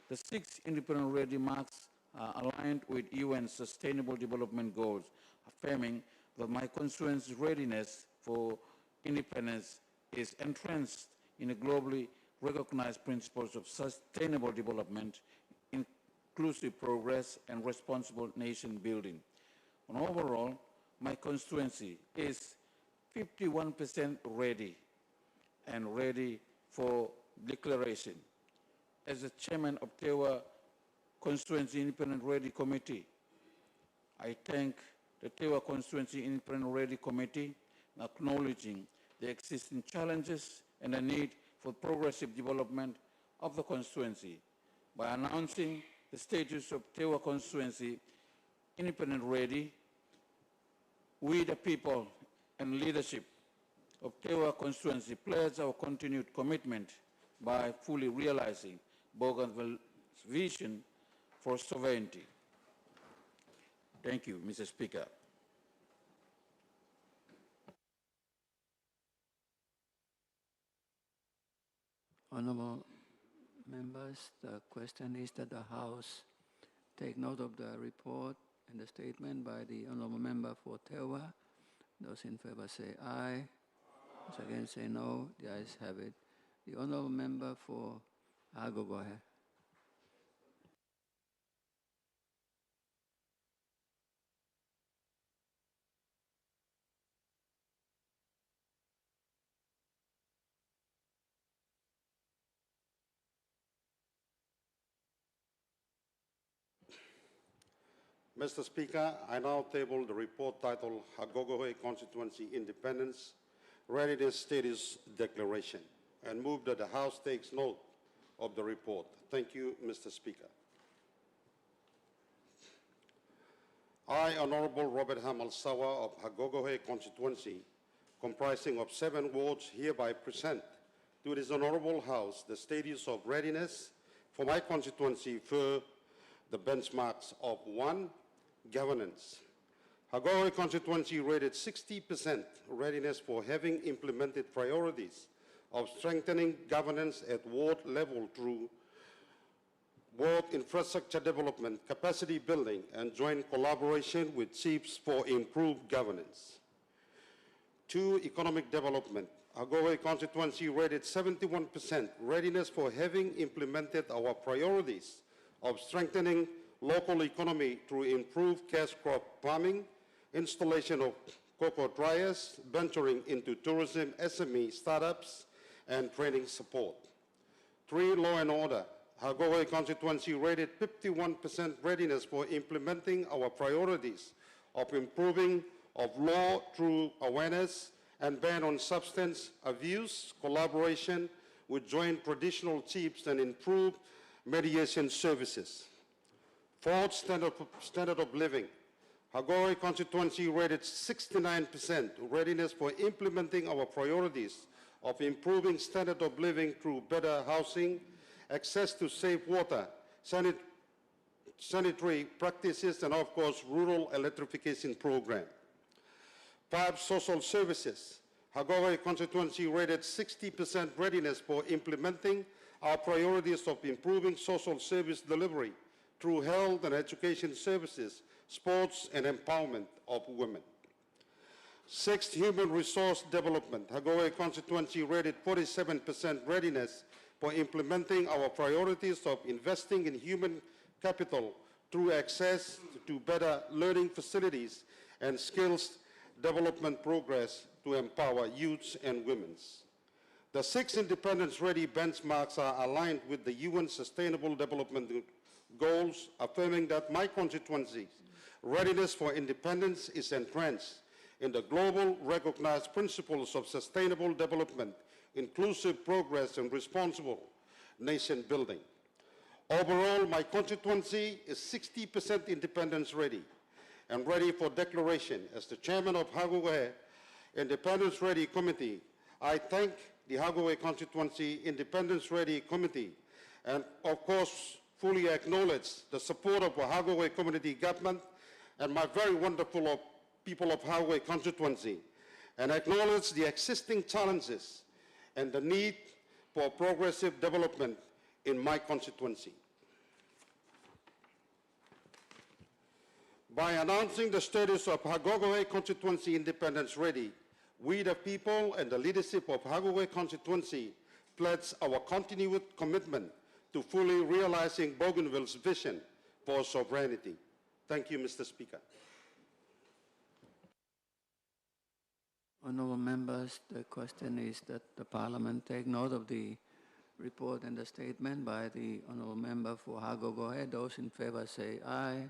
The 6 independent ready marks are aligned with UN Sustainable Development Goals, affirming that my constituency's readiness for independence is entrenched in the globally recognized principles of sustainable development, inclusive progress, and responsible nation building. And overall, my constituency is 51% ready and ready for declaration. As the chairman of Tewa Constituency Independent Ready Committee, I thank the Tewa Constituency Independent Ready Committee, acknowledging the existing challenges and the need for progressive development of the constituency by announcing the status of Tewa constituency independent ready. We, the people and leadership of Tewa constituency, pledge our continued commitment by fully realizing Bougainville's vision for sovereignty. Thank you, Mr. Speaker. Honorable members, the question is that the House take note of the report and the statement by the Honorable Member for Tewa. Those in favor say aye. Those against say no. The ayes have it. The Honorable Member for Hago, go ahead. Mr. Speaker, I now table the report titled Hagogohe Constituency Independence Readiness Status Declaration and move that the House takes note of the report. Thank you, Mr. Speaker. I, Honorable Robert Hamal Sawa of Hagogohe Constituency, comprising of 7 wards, hereby present to this Honorable House the status of readiness for my constituency for the benchmarks of 1, governance. Hagogohe constituency rated 60% readiness for having implemented priorities of strengthening governance at ward level through ward infrastructure development, capacity building, and joint collaboration with chiefs for improved governance. 2, economic development. Hagogohe constituency rated 71% readiness for having implemented our priorities of strengthening local economy through improved cash crop farming, installation of cocoa dryers, venturing into tourism, SME startups, and training support. 3, law and order. Hagogohe constituency rated 51% readiness for implementing our priorities of improving of law through awareness and ban on substance abuse, collaboration with joint traditional chiefs, and improved mediation services. 4, standard of living. Hagogohe constituency rated 69% readiness for implementing our priorities of improving standard of living through better housing, access to safe water, sanitary practices, and of course, rural electrification program. 5, social services. Hagogohe constituency rated 60% readiness for implementing our priorities of improving social service delivery through health and education services, sports, and empowerment of women. 6, human resource development. Hagogohe constituency rated 47% readiness for implementing our priorities of investing in human capital through access to better learning facilities and skills development progress to empower youths and women. The 6 independence-ready benchmarks are aligned with the UN Sustainable Development Goals, affirming that my constituency's readiness for independence is entrenched in the global recognized principles of sustainable development, inclusive progress, and responsible nation building. Overall, my constituency is 60% independence ready and ready for declaration. As the chairman of Hagogohe Independence Ready Committee, I thank the Hagogohe Constituency Independence Ready Committee and, of course, fully acknowledge the support of the Hagogohe Community Government and my very wonderful people of Hagogohe Constituency, and acknowledge the existing challenges and the need for progressive development in my constituency. By announcing the status of Hagogohe Constituency Independence Ready, we the people and the leadership of Hagogohe Constituency pledge our continued commitment to fully realizing Bougainville's vision for sovereignty. Thank you, Mr. Speaker. Honourable members, the question is that the Parliament take note of the report and the statement by the Honourable Member for Hagogohe. Those in favour say aye.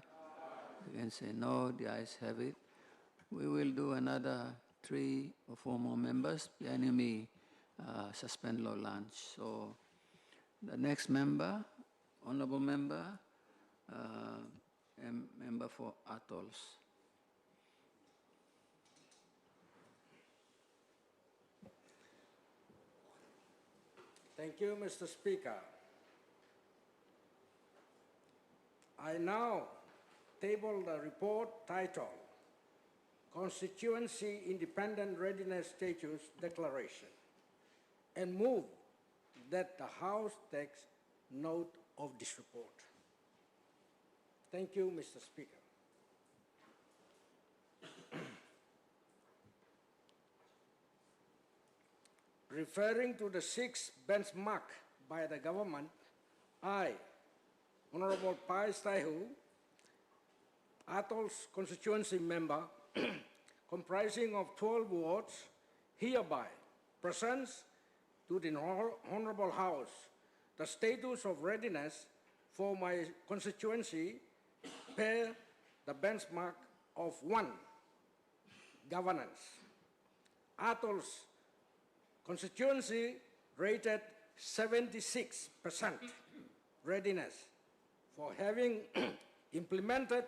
Against say no. The ayes have it. We will do another 3 or 4 more members. The enemy suspend law lunch. So The next member, honorable member, member for Atolls. Thank you, Mr. Speaker. I now table the report titled Constituency Independent Readiness Status Declaration and move that the House takes note of this report. Thank you, Mr. Speaker. Referring to the 6 benchmark by the government, I, Honorable Pai Staihu, Atolls constituency member, comprising of 12 wards, hereby presents to the Honorable House the status of readiness for my constituency per the benchmark of 1, governance. Atolls constituency rated 76% readiness for having implemented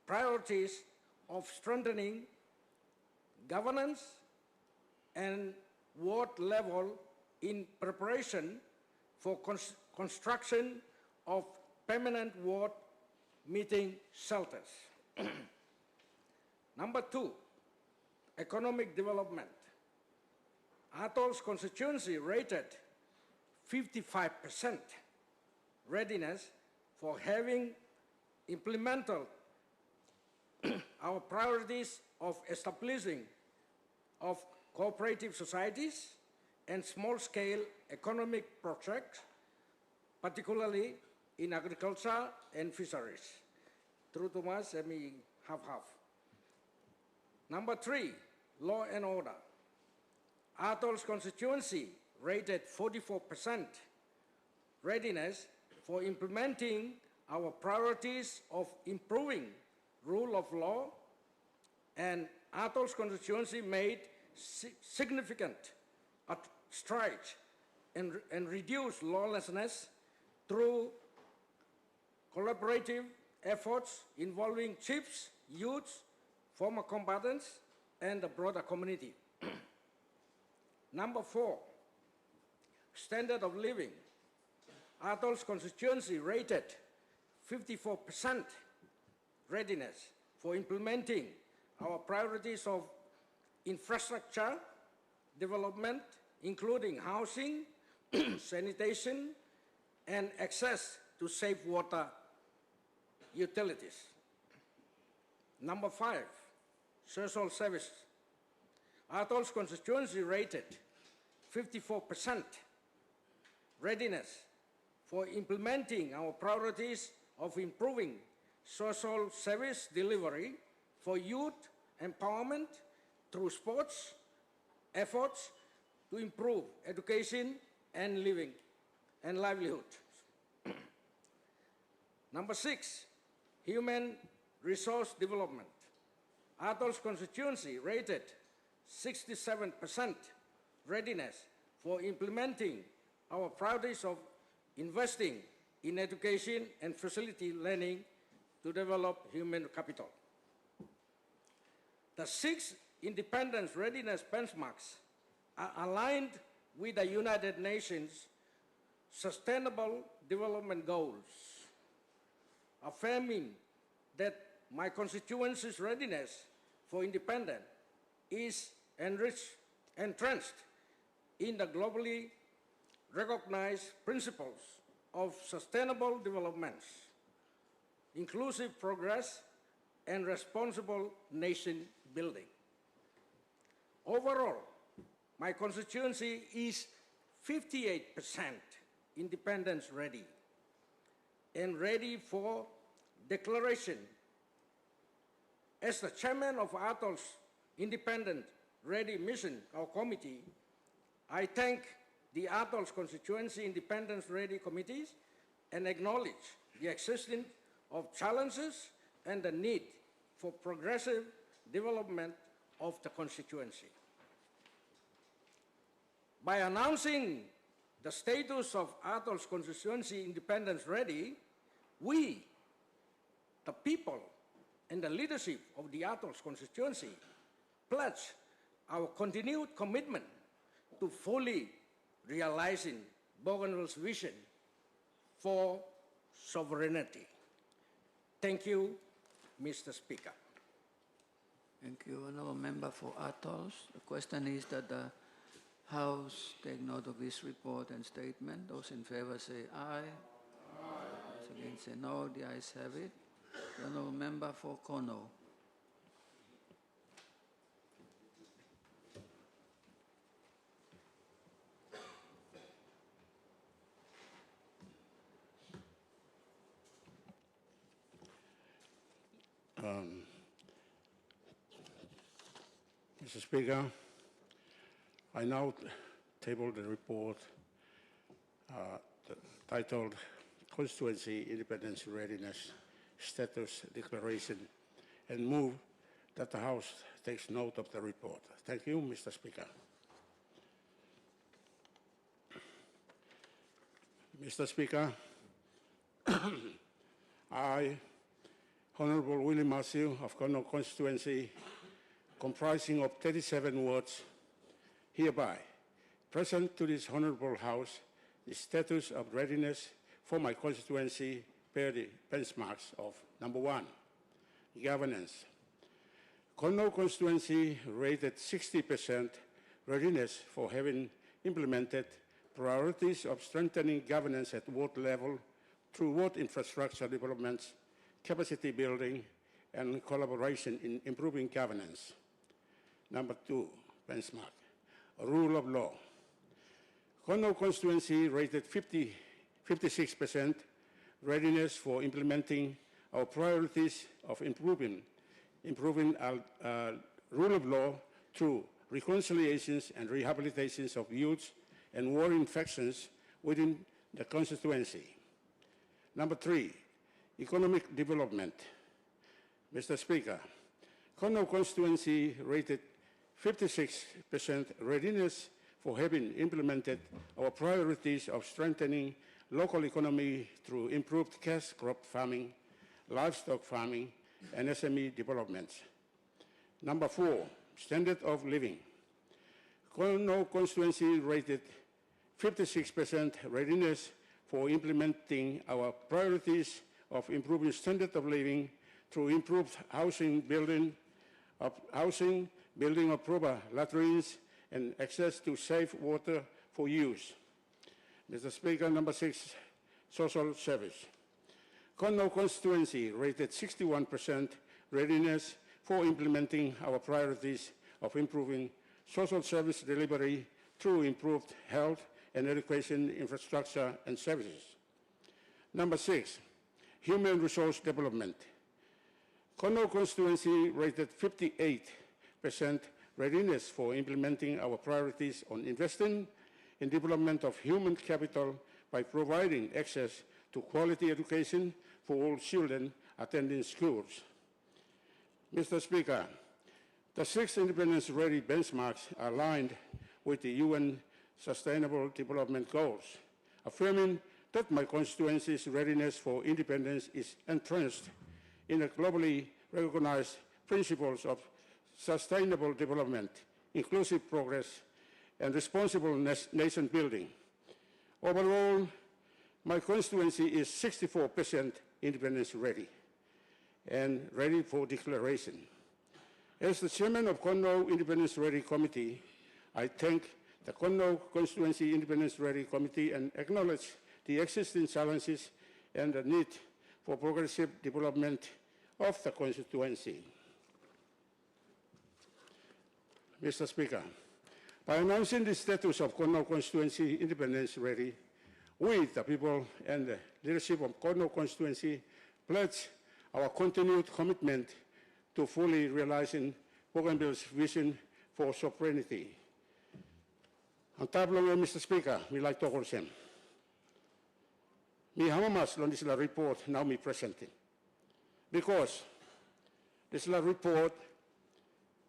priorities of strengthening governance and ward level in preparation for construction of permanent ward meeting shelters. Number 2, economic development. Atolls constituency rated 55% readiness for having implemented our priorities of establishing of cooperative societies and small-scale economic projects, particularly in agriculture and fisheries. True to much, I mean half-half. Number 3, law and order. Atolls constituency rated 44% readiness for implementing our priorities of improving rule of law, and Atolls constituency made significant strides and reduced lawlessness through collaborative efforts involving chiefs, youths, former combatants, and the broader community. Number 4, standard of living. Atolls constituency rated 54% readiness for implementing our priorities of infrastructure development, including housing, sanitation, and access to safe water utilities. Number 5, social services. Atolls constituency rated 54% readiness for implementing our priorities of improving social service delivery for youth empowerment through sports, efforts to improve education and living and livelihood. Number 6, human resource development. Atolls constituency rated 67% readiness for implementing our priorities of investing in education and facility learning to develop human capital. The 6 independence readiness benchmarks are aligned with the United Nations Sustainable Development Goals, affirming that my constituency's readiness for independence is entrenched in the globally recognized principles of sustainable development, inclusive progress, and responsible nation building. Overall, my constituency is 58% independence ready and ready for declaration. As the chairman of Atolls Independent Ready Mission, our committee, I thank the Atolls Constituency Independence Ready Committees and acknowledge the existence of challenges and the need for progressive development of the constituency. By announcing the status of Athol's constituency independence ready, we, the people and the leadership of the Athol's constituency, pledge our continued commitment to fully realizing Bougainville's vision for sovereignty. Thank you, Mr. Speaker. Thank you, Honourable Member for Atholls. The question is that the House take note of this report and statement. Those in favour say aye. Those against say no. The ayes have it. The Honourable Member for Kono. Mr. Speaker, I now table the report titled Constituency Independence Readiness Status Declaration and move that the House takes note of the report. Thank you, Mr. Speaker. Mr. Speaker, I, Honourable William Matthew of Kono constituency, comprising of 37 wards, hereby present to this Honourable House the status of readiness for my constituency per the benchmarks of number 1, governance. Kono constituency rated 60% readiness for having implemented priorities of strengthening governance at ward level through ward infrastructure developments, capacity building, and collaboration in improving governance. Number 2, benchmark, rule of law. Kono constituency rated 56% readiness for implementing our priorities of improving rule of law through reconciliations and rehabilitations of youths and war infections within the constituency. Number 3, economic development. Mr. Speaker, Kono constituency rated 56% readiness for having implemented our priorities of strengthening local economy through improved cash crop farming, livestock farming, and SME developments. Number 4, standard of living. Kono constituency rated 56% readiness for implementing our priorities of improving standard of living through improved building of proper latrines, and access to safe water for use. Mr. Speaker, number 6, social service. Kono constituency rated 61% readiness for implementing our priorities of improving social service delivery through improved health and education infrastructure and services. Number 6, human resource development. Kono constituency rated 58% readiness for implementing our priorities on investing in development of human capital by providing access to quality education for all children attending schools. Mr. Speaker, the 6 independence-ready benchmarks are aligned with the UN Sustainable Development Goals, affirming that my constituency's readiness for independence is entrenched in the globally recognized principles of sustainable development, inclusive progress, and responsible nation building. Overall, my constituency is 64% independence ready and ready for declaration. As the chairman of Kono Independence Ready Committee, I thank the Kono Constituency Independence Ready Committee and acknowledge the existing challenges and the need for progressive development of the constituency. Mr. Speaker, by announcing the status of Kono Constituency Independence Ready, we, the people and the leadership of Kono Constituency, pledge our continued commitment to fully realizing Bougainville's vision for sovereignty. Ang tablong Mr. Speaker, we like to call him. Mi hamamas on this report now me presenting. Because this report,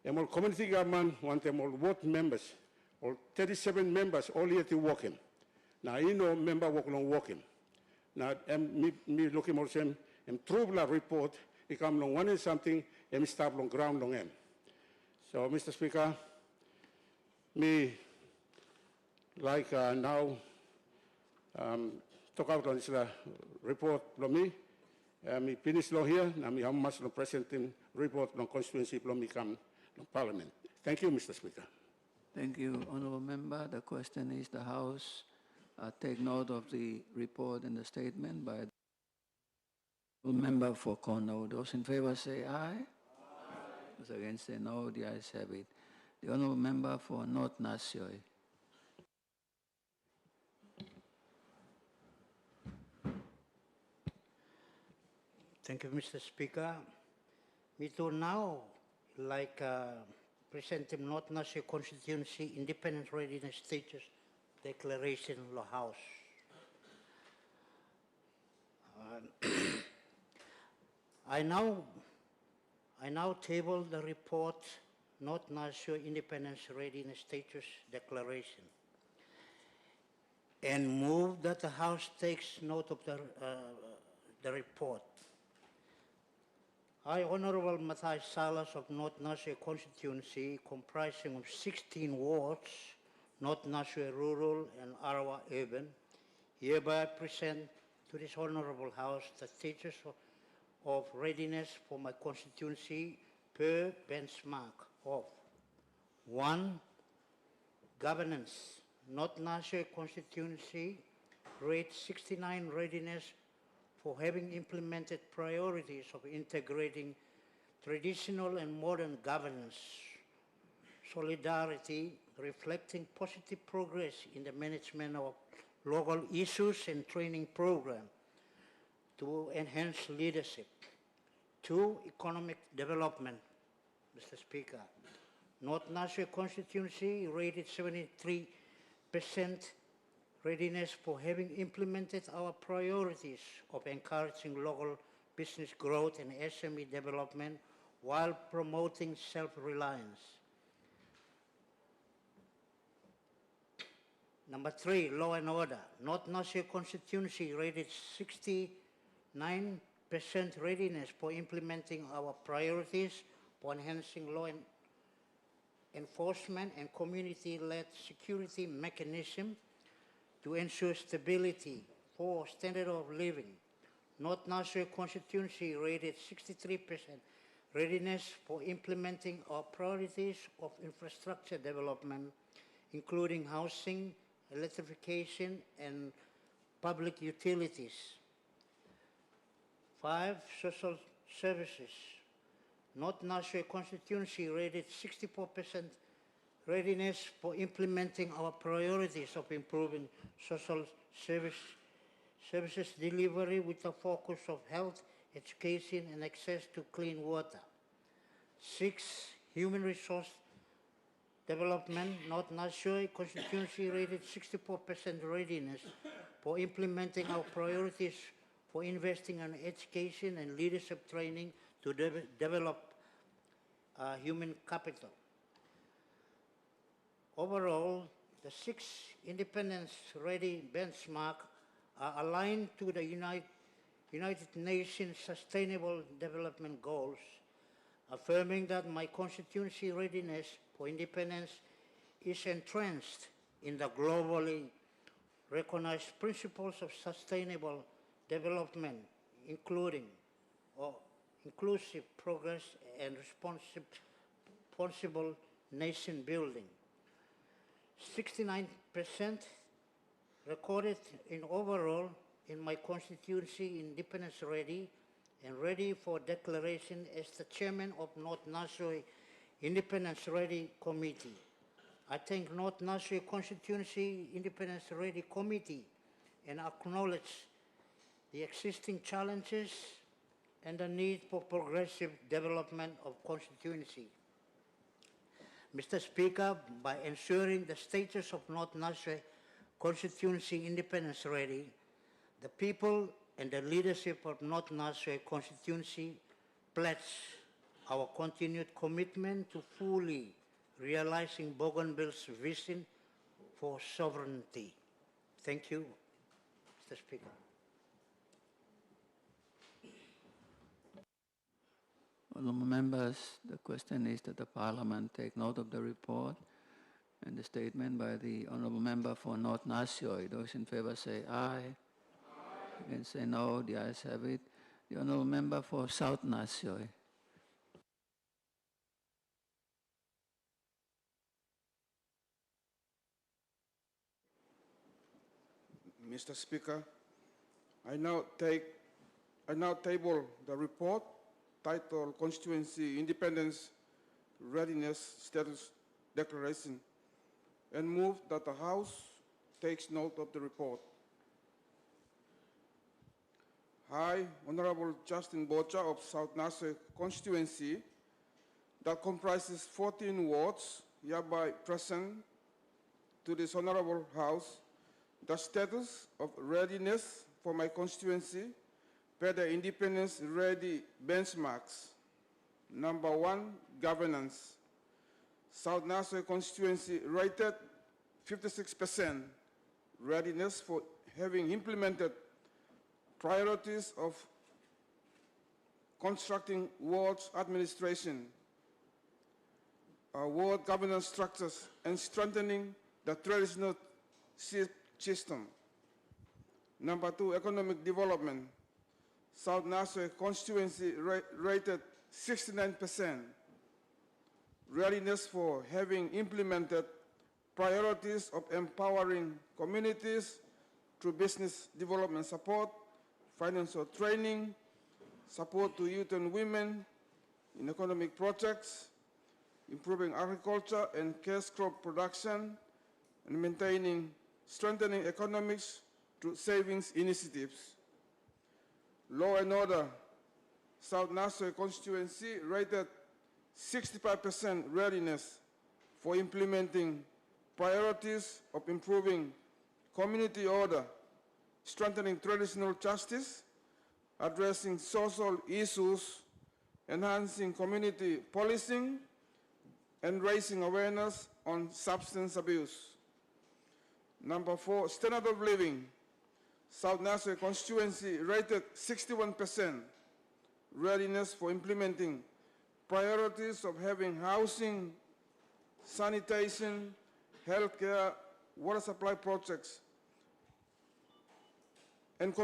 all community government want them all ward members, all 37 members all here to work him. Now, you know, member work long working. Now, me looking more same, true la report, it come long one is something, start long ground long em. So, Mr. Speaker, me like now talk out on this report from me. Me finish law here, and me how much the presenting report on constituency from me come to Parliament. Thank you, Mr. Speaker. Thank you, Honourable Member. The question is the House take note of the report and the statement by the member for Cornwall. Those in favour say aye. Those against say no. The ayes have it. The Honourable Member for North Nasioi. Thank you, Mr. Speaker. Me too now, like presenting North Nasioi Constituency Independent Readiness Status Declaration in the House. I now table the report North Nasioi Independence Readiness Status Declaration and move that the House takes note of the report. I, Honourable Matthias Salas of North Nasioi Constituency, comprising of 16 wards, North Nasioi Rural and Arawa Urban, hereby present to this Honourable House the status of readiness for my constituency per benchmark of 1. Governance. North Nasioi Constituency rate 69 readiness for having implemented priorities of integrating traditional and modern governance, solidarity, reflecting positive progress in the management of local issues and training program to enhance leadership. 2, economic development, Mr. Speaker. North Nasioi Constituency rated 73% readiness for having implemented our priorities of encouraging local business growth and SME development while promoting self-reliance. Number 3, law and order. North Nasioi Constituency rated 69% readiness for implementing our priorities for enhancing law enforcement and community-led security mechanism to ensure stability for standard of living. North Nasioi Constituency rated 63% readiness for implementing our priorities of infrastructure development, including housing, electrification, and public utilities. 5, social services. North Nasioi Constituency rated 64% readiness for implementing our priorities of improving social services delivery with a focus of health, education, and access to clean water. 6, human resource development. North Nasioi Constituency rated 64% readiness for implementing our priorities for investing in education and leadership training to develop human capital. Overall, the 6 independence-ready benchmarks are aligned to the United Nations Sustainable Development Goals, affirming that my constituency readiness for independence is entrenched in the globally recognized principles of sustainable development, including inclusive progress and responsible nation building. 69% recorded in overall in my constituency independence ready and ready for declaration as the chairman of North Nasioi Independence Ready Committee. I thank North Nasioi Constituency Independence Ready Committee and acknowledge the existing challenges and the need for progressive development of constituency. Mr. Speaker, by ensuring the status of North Nasioi Constituency Independence Ready, the people and the leadership of North Nasioi Constituency pledge our continued commitment to fully realizing Bougainville's vision for sovereignty. Thank you, Mr. Speaker. Honourable members, the question is that the Parliament take note of the report and the statement by the Honourable Member for North Nasoi. Those in favour say aye. Against say no. The ayes have it. The Honourable Member for South Nasoi. Mr. Speaker, I now table the report titled Constituency Independence Readiness Status Declaration and move that the House takes note of the report. I, Honorable Justin Bocha of South Nasoi constituency that comprises 14 wards, hereby present to this Honorable House the status of readiness for my constituency per the Independence Ready benchmarks. Number 1, governance. South Nasoi constituency rated 56% readiness for having implemented priorities of constructing wards administration, ward governance structures, and strengthening the traditional system. Number 2, economic development. South Nasoi constituency rated 69% readiness for having implemented priorities of empowering communities through business development support, financial training, support to youth and women in economic projects, improving agriculture and cash crop production, and strengthening economics through savings initiatives. Law and order. South Nasoi constituency rated 65% readiness for implementing priorities of improving community order, strengthening traditional justice, addressing social issues, enhancing community policing, and raising awareness on substance abuse. Number 4, standard of living. South Nasoi constituency rated 61% readiness for implementing priorities of having housing, sanitation, healthcare, water supply projects, and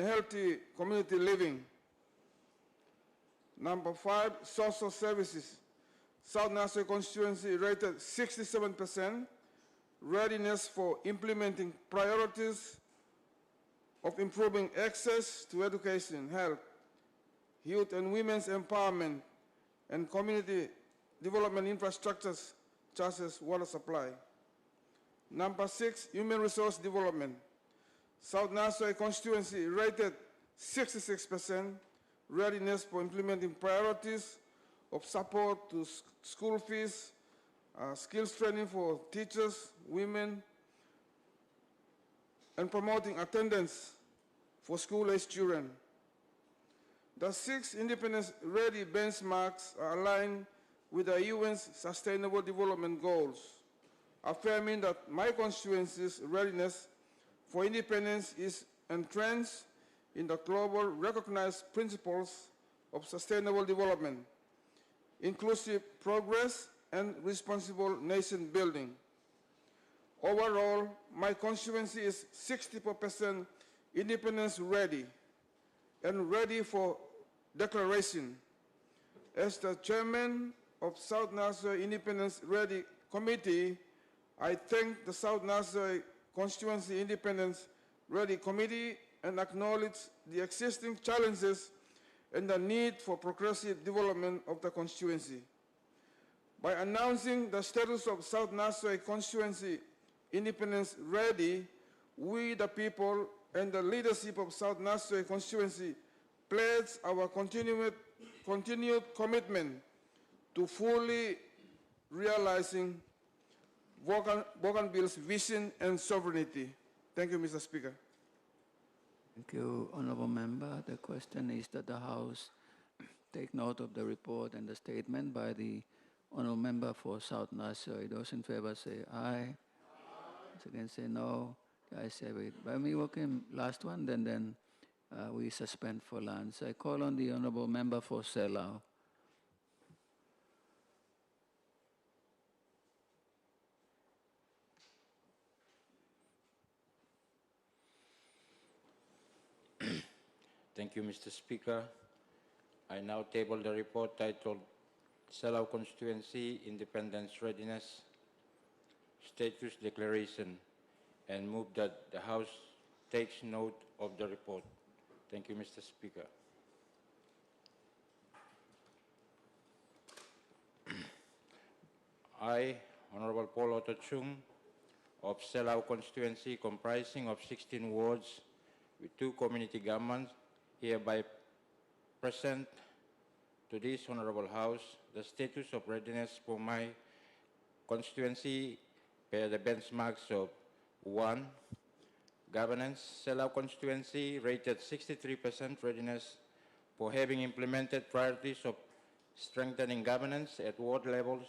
healthy community living. Number 5, social services. South Nasoi constituency rated 67% readiness for implementing priorities of improving access to education, health, youth and women's empowerment, and community development infrastructures such as water supply. Number 6, human resource development. South Nasoi constituency rated 66% readiness for implementing priorities of support to school fees, skills training for teachers, women, and promoting attendance for school-age children. The 6 independence-ready benchmarks are aligned with the UN's Sustainable Development Goals, affirming that my constituency's readiness for independence is entrenched in the global recognized principles of sustainable development, inclusive progress, and responsible nation building. Overall, my constituency is 64% independence ready and ready for declaration. As the chairman of South Nasoi Independence Ready Committee, I thank the South Nasoi Constituency Independence Ready Committee and acknowledge the existing challenges and the need for progressive development of the constituency. By announcing the status of South Nasoi Constituency Independence Ready, we the people and the leadership of South Nasoi Constituency pledge our continued commitment to fully realizing Bougainville's vision and sovereignty. Thank you, Mr. Speaker. Thank you, Honourable Member. The question is that the House take note of the report and the statement by the Honourable Member for South Nasoi. Those in favour say aye. Those against say no. The ayes have it. By me working last one, then we suspend for lunch. I call on the honourable member for Selau. Thank you, Mr. Speaker. I now table the report titled Selau Constituency Independence Readiness Status Declaration and move that the House takes note of the report. Thank you, Mr. Speaker. I, Honorable Paul Otochung, of Selau Constituency, comprising of 16 wards with 2 community governments, hereby present to this Honorable House the status of readiness for my constituency per the benchmarks of 1. Governance, Selau Constituency rated 63% readiness for having implemented priorities of strengthening governance at ward levels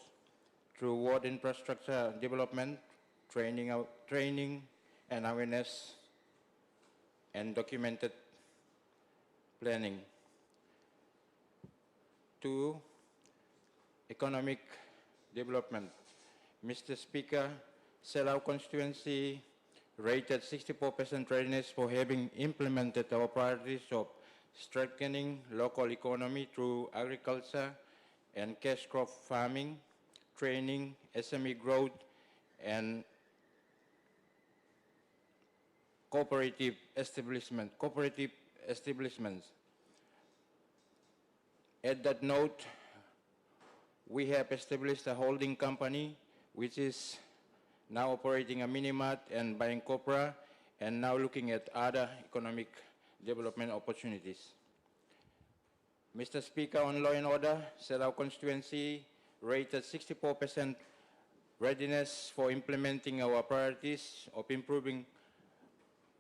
through ward infrastructure development, training and awareness, and documented planning. 2. Economic development. Mr. Speaker, Selau Constituency rated 64% readiness for having implemented our priorities of strengthening local economy through agriculture and cash crop farming, training, SME growth, and cooperative establishments. At that note, we have established a holding company which is now operating a mini-mart and buying copra, and now looking at other economic development opportunities. Mr. Speaker, on law and order, Selau Constituency rated 64% readiness for implementing our priorities of improving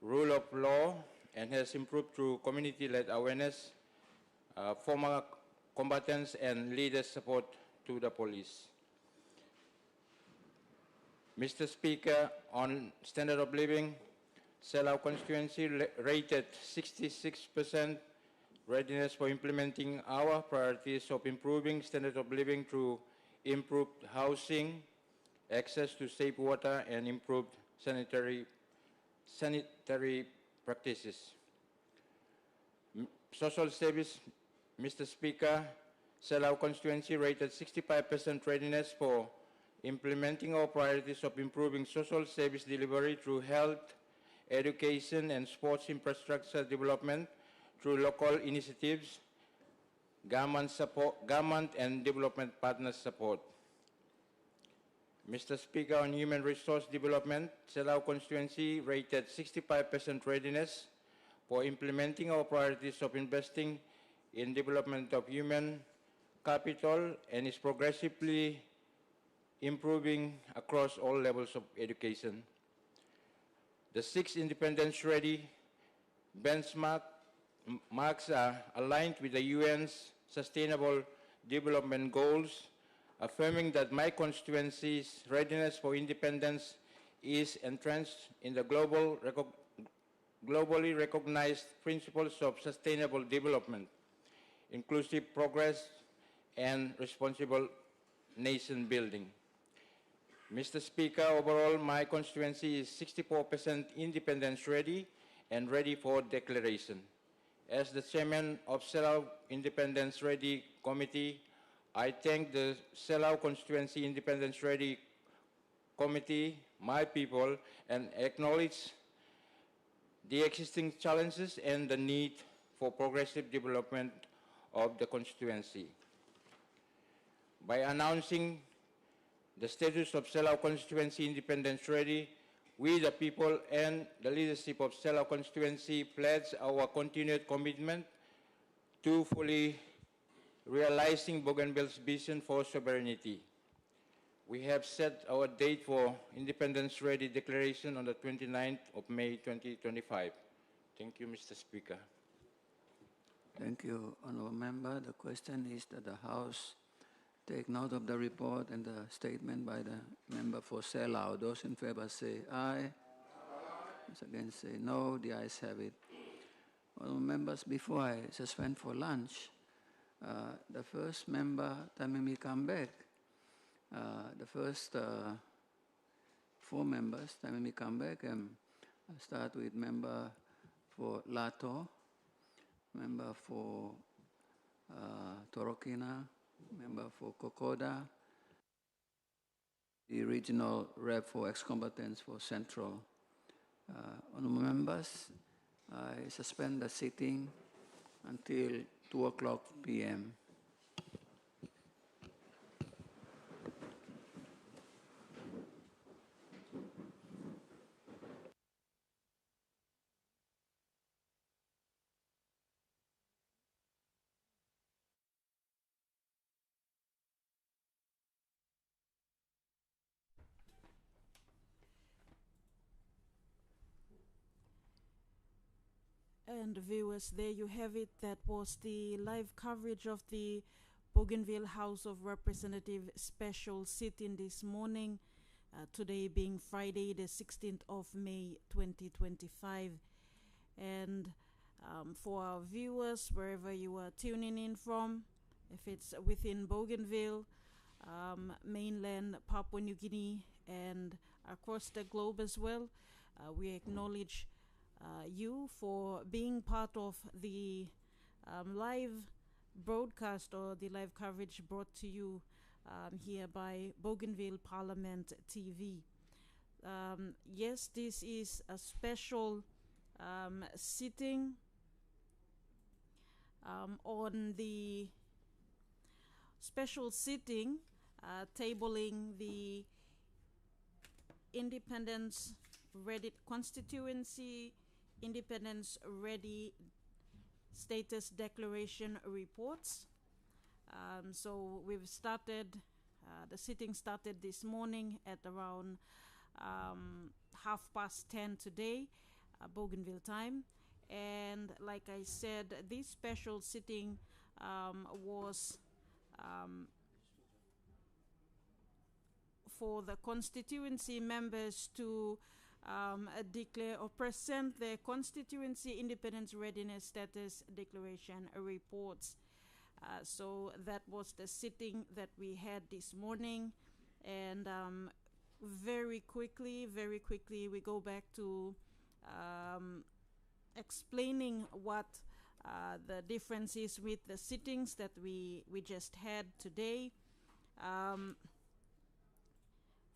rule of law and has improved through community-led awareness, former combatants and leaders' support to the police. Mr. Speaker, on standard of living, Selau Constituency rated 66% readiness for implementing our priorities of improving standard of living through improved housing, access to safe water, and improved sanitary practices. Social service, Mr. Speaker, Selau Constituency rated 65% readiness for implementing our priorities of improving social service delivery through health, education, and sports infrastructure development through local initiatives, government and development partners support. Mr. Speaker, on human resource development, Selau Constituency rated 65% readiness for implementing our priorities of investing in development of human capital and is progressively improving across all levels of education. The 6 independence-ready benchmarks are aligned with the UN's Sustainable Development Goals, affirming that my constituency's readiness for independence is entrenched in the globally recognized principles of sustainable development, inclusive progress, and responsible nation building. Mr. Speaker, overall, my constituency is 64% independence ready and ready for declaration. As the chairman of Selau Independence Ready Committee, I thank the Selau Constituency Independence Ready Committee, my people, and acknowledge the existing challenges and the need for progressive development of the constituency. By announcing the status of Selau Constituency Independence Ready, we, the people and the leadership of Selau Constituency, pledge our continued commitment to fully realizing Bougainville's vision for sovereignty. We have set our date for Independence Ready Declaration on the 29th of May 2025. Thank you, Mr. Speaker. Thank you, Honourable Member. The question is that the House take note of the report and the statement by the member for Selau. Those in favor say aye. Those against say no. The ayes have it. Well, members, before I suspend for lunch, the first member, time we come back, the first 4 members, time we come back, I'll start with member for Lato, member for Torokina, member for Kokoda, the regional rep for ex-combatants for Central. Honourable members, I suspend the sitting until 2:00 p.m. And viewers, there you have it. That was the live coverage of the Bougainville House of Representatives special sit-in this morning, today being Friday, the 16th of May, 2025. And for our viewers, wherever you are tuning in from, if it's within Bougainville, mainland Papua New Guinea, and across the globe as well, we acknowledge you for being part of the live broadcast or the live coverage brought to you here by Bougainville Parliament TV. Yes, this is a special sitting on the special sitting tabling the Independence Ready Constituency Independence Ready Status Declaration reports. So we've started, the sitting started this morning at around 10:30 today, Bougainville time. And like I said, this special sitting was for the constituency members to declare or present their constituency independence readiness status declaration reports. So that was the sitting that we had this morning. And very quickly, we go back to explaining what the difference is with the sittings that we just had today.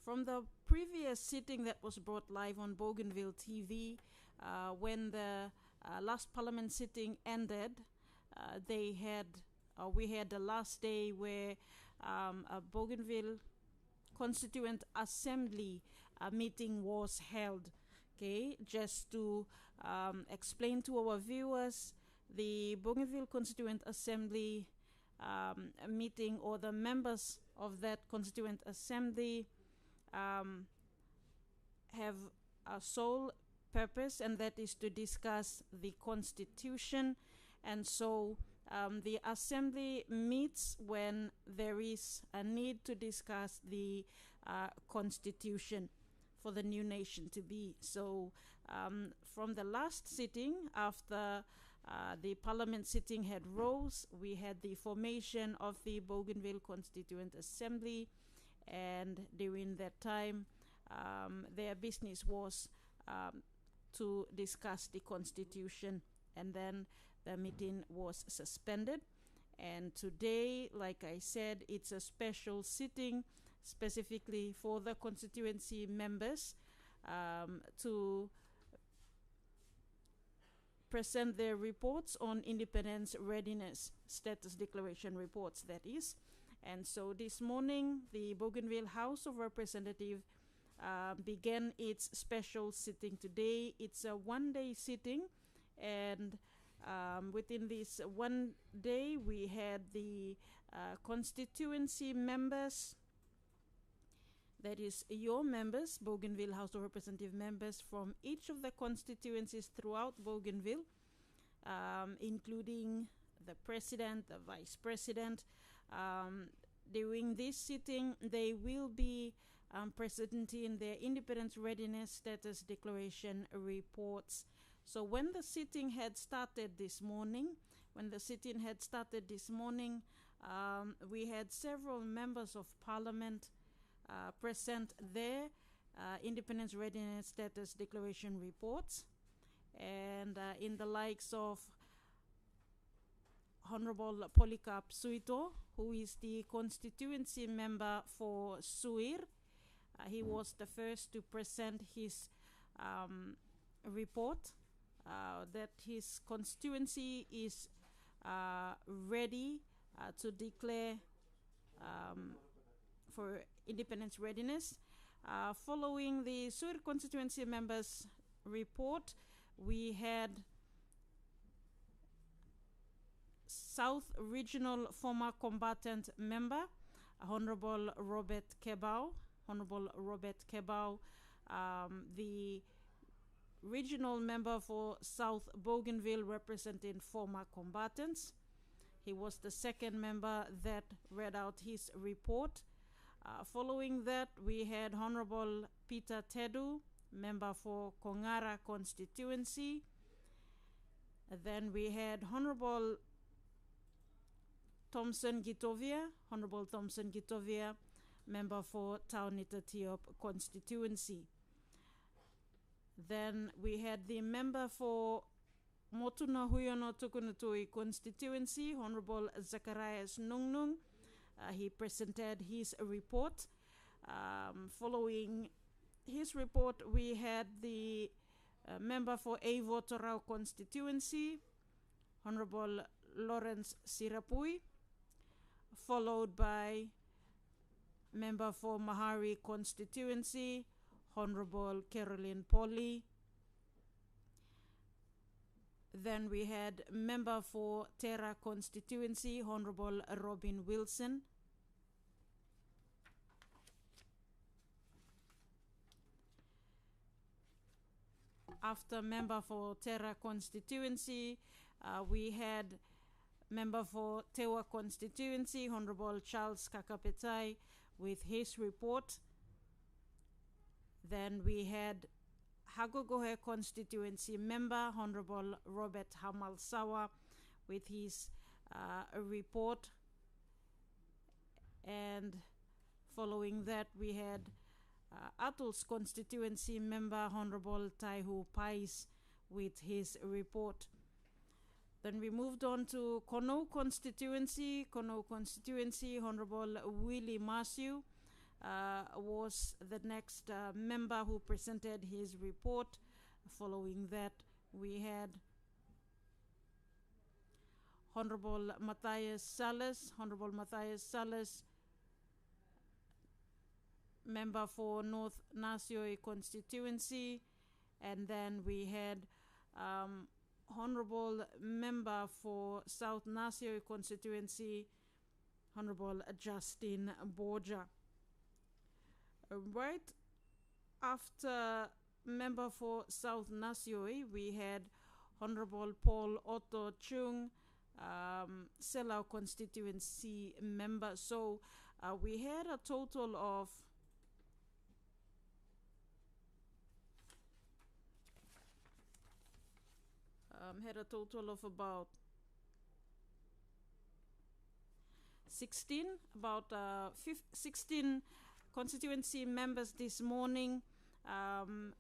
From the previous sitting that was brought live on Bougainville TV, when the last parliament sitting ended, we had the last day where a Bougainville Constituent Assembly meeting was held. Okay, just to explain to our viewers, the Bougainville Constituent Assembly meeting, or the members of that Constituent Assembly have a sole purpose, and that is to discuss the Constitution. And so the Assembly meets when there is a need to discuss the Constitution for the new nation to be. So from the last sitting, after the Parliament sitting had rose, we had the formation of the Bougainville Constituent Assembly. And during that time, their business was to discuss the Constitution, and then the meeting was suspended. And today, like I said, it's a special sitting specifically for the constituency members to present their reports on independence readiness status declaration reports, that is. And so this morning, the Bougainville House of Representatives began its special sitting today. It's a one-day sitting, and within this one day, we had the constituency members, that is your members, Bougainville House of Representatives members from each of the constituencies throughout Bougainville, including the president, the vice president. During this sitting, they will be presenting their independence readiness status declaration reports. So when the sitting had started this morning, we had several members of parliament present their independence readiness status declaration reports, and in the likes of Honorable Polycarp Suito, who is the constituency member for Suir. He was the first to present his report that his constituency is ready to declare for independence readiness. Following the Suir constituency members' report, we had South Regional former combatant member, Honorable Robert Kebau. The regional member for South Bougainville representing former combatants. He was the second member that read out his report. Following that, we had Honorable Peter Tedu, member for Kongara constituency. Then we had Honorable Honorable Thompson Gitovia, member for Taunita Tiop constituency. Then we had the member for Motuna Huyono Tukunutui constituency, Honorable Zacharias Nungnung. He presented his report. Following his report, we had the member for Evo Torau constituency, Honorable Lawrence Sirapui, followed by member for Mahari constituency, Honorable Caroline Polly. Then we had member for Terra constituency, Honorable Robin Wilson. After member for Terra constituency, we had member for Tewa constituency, Honorable Charles Kakapetai, with his report. Then we had Hagogohe constituency member, Honorable Robert Hamalsawa, with his report. And following that, we had Atul's constituency member, Honorable Taihu Pais, with his report. Then we moved on to Konou constituency. Honorable Willie Marciu was the next member who presented his report. Following that, we had Honorable Matthias Salas, member for North Nasioi constituency. And then we had Honorable member for South Nasioi constituency, Honorable Justin Borja. Right after member for South Nasioi, we had Honorable Paul Otto Chung, Selau constituency member. So we had a total of about 16 constituency members this morning,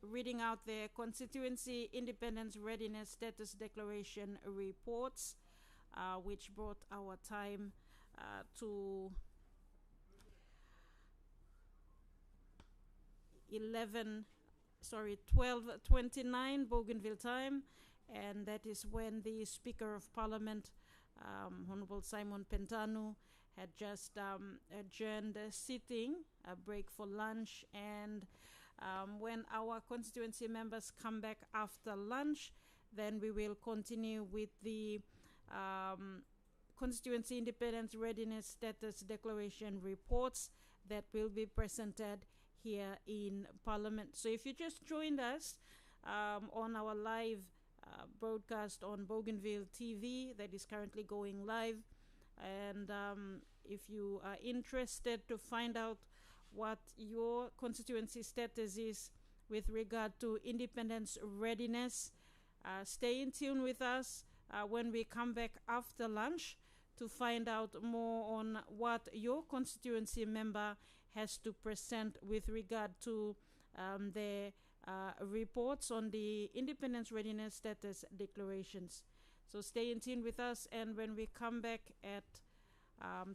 reading out their constituency independence readiness status declaration reports, which brought our time to 12:29 Bougainville time, and that is when the Speaker of Parliament, Honorable Simon Pentanu, had just adjourned the sitting, a break for lunch, and when our constituency members come back after lunch, then we will continue with the constituency independence readiness status declaration reports that will be presented here in Parliament. So if you just joined us on our live broadcast on Bougainville TV that is currently going live, and if you are interested to find out what your constituency status is with regard to independence readiness. Stay in tune with us when we come back after lunch to find out more on what your constituency member has to present with regard to the reports on the independence readiness status declarations. So stay in tune with us, and when we come back at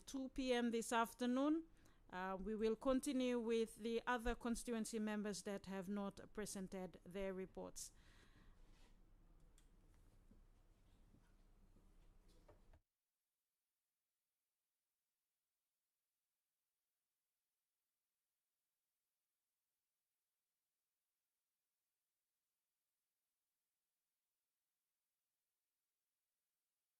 2 p.m. this afternoon, we will continue with the other constituency members that have not presented their reports.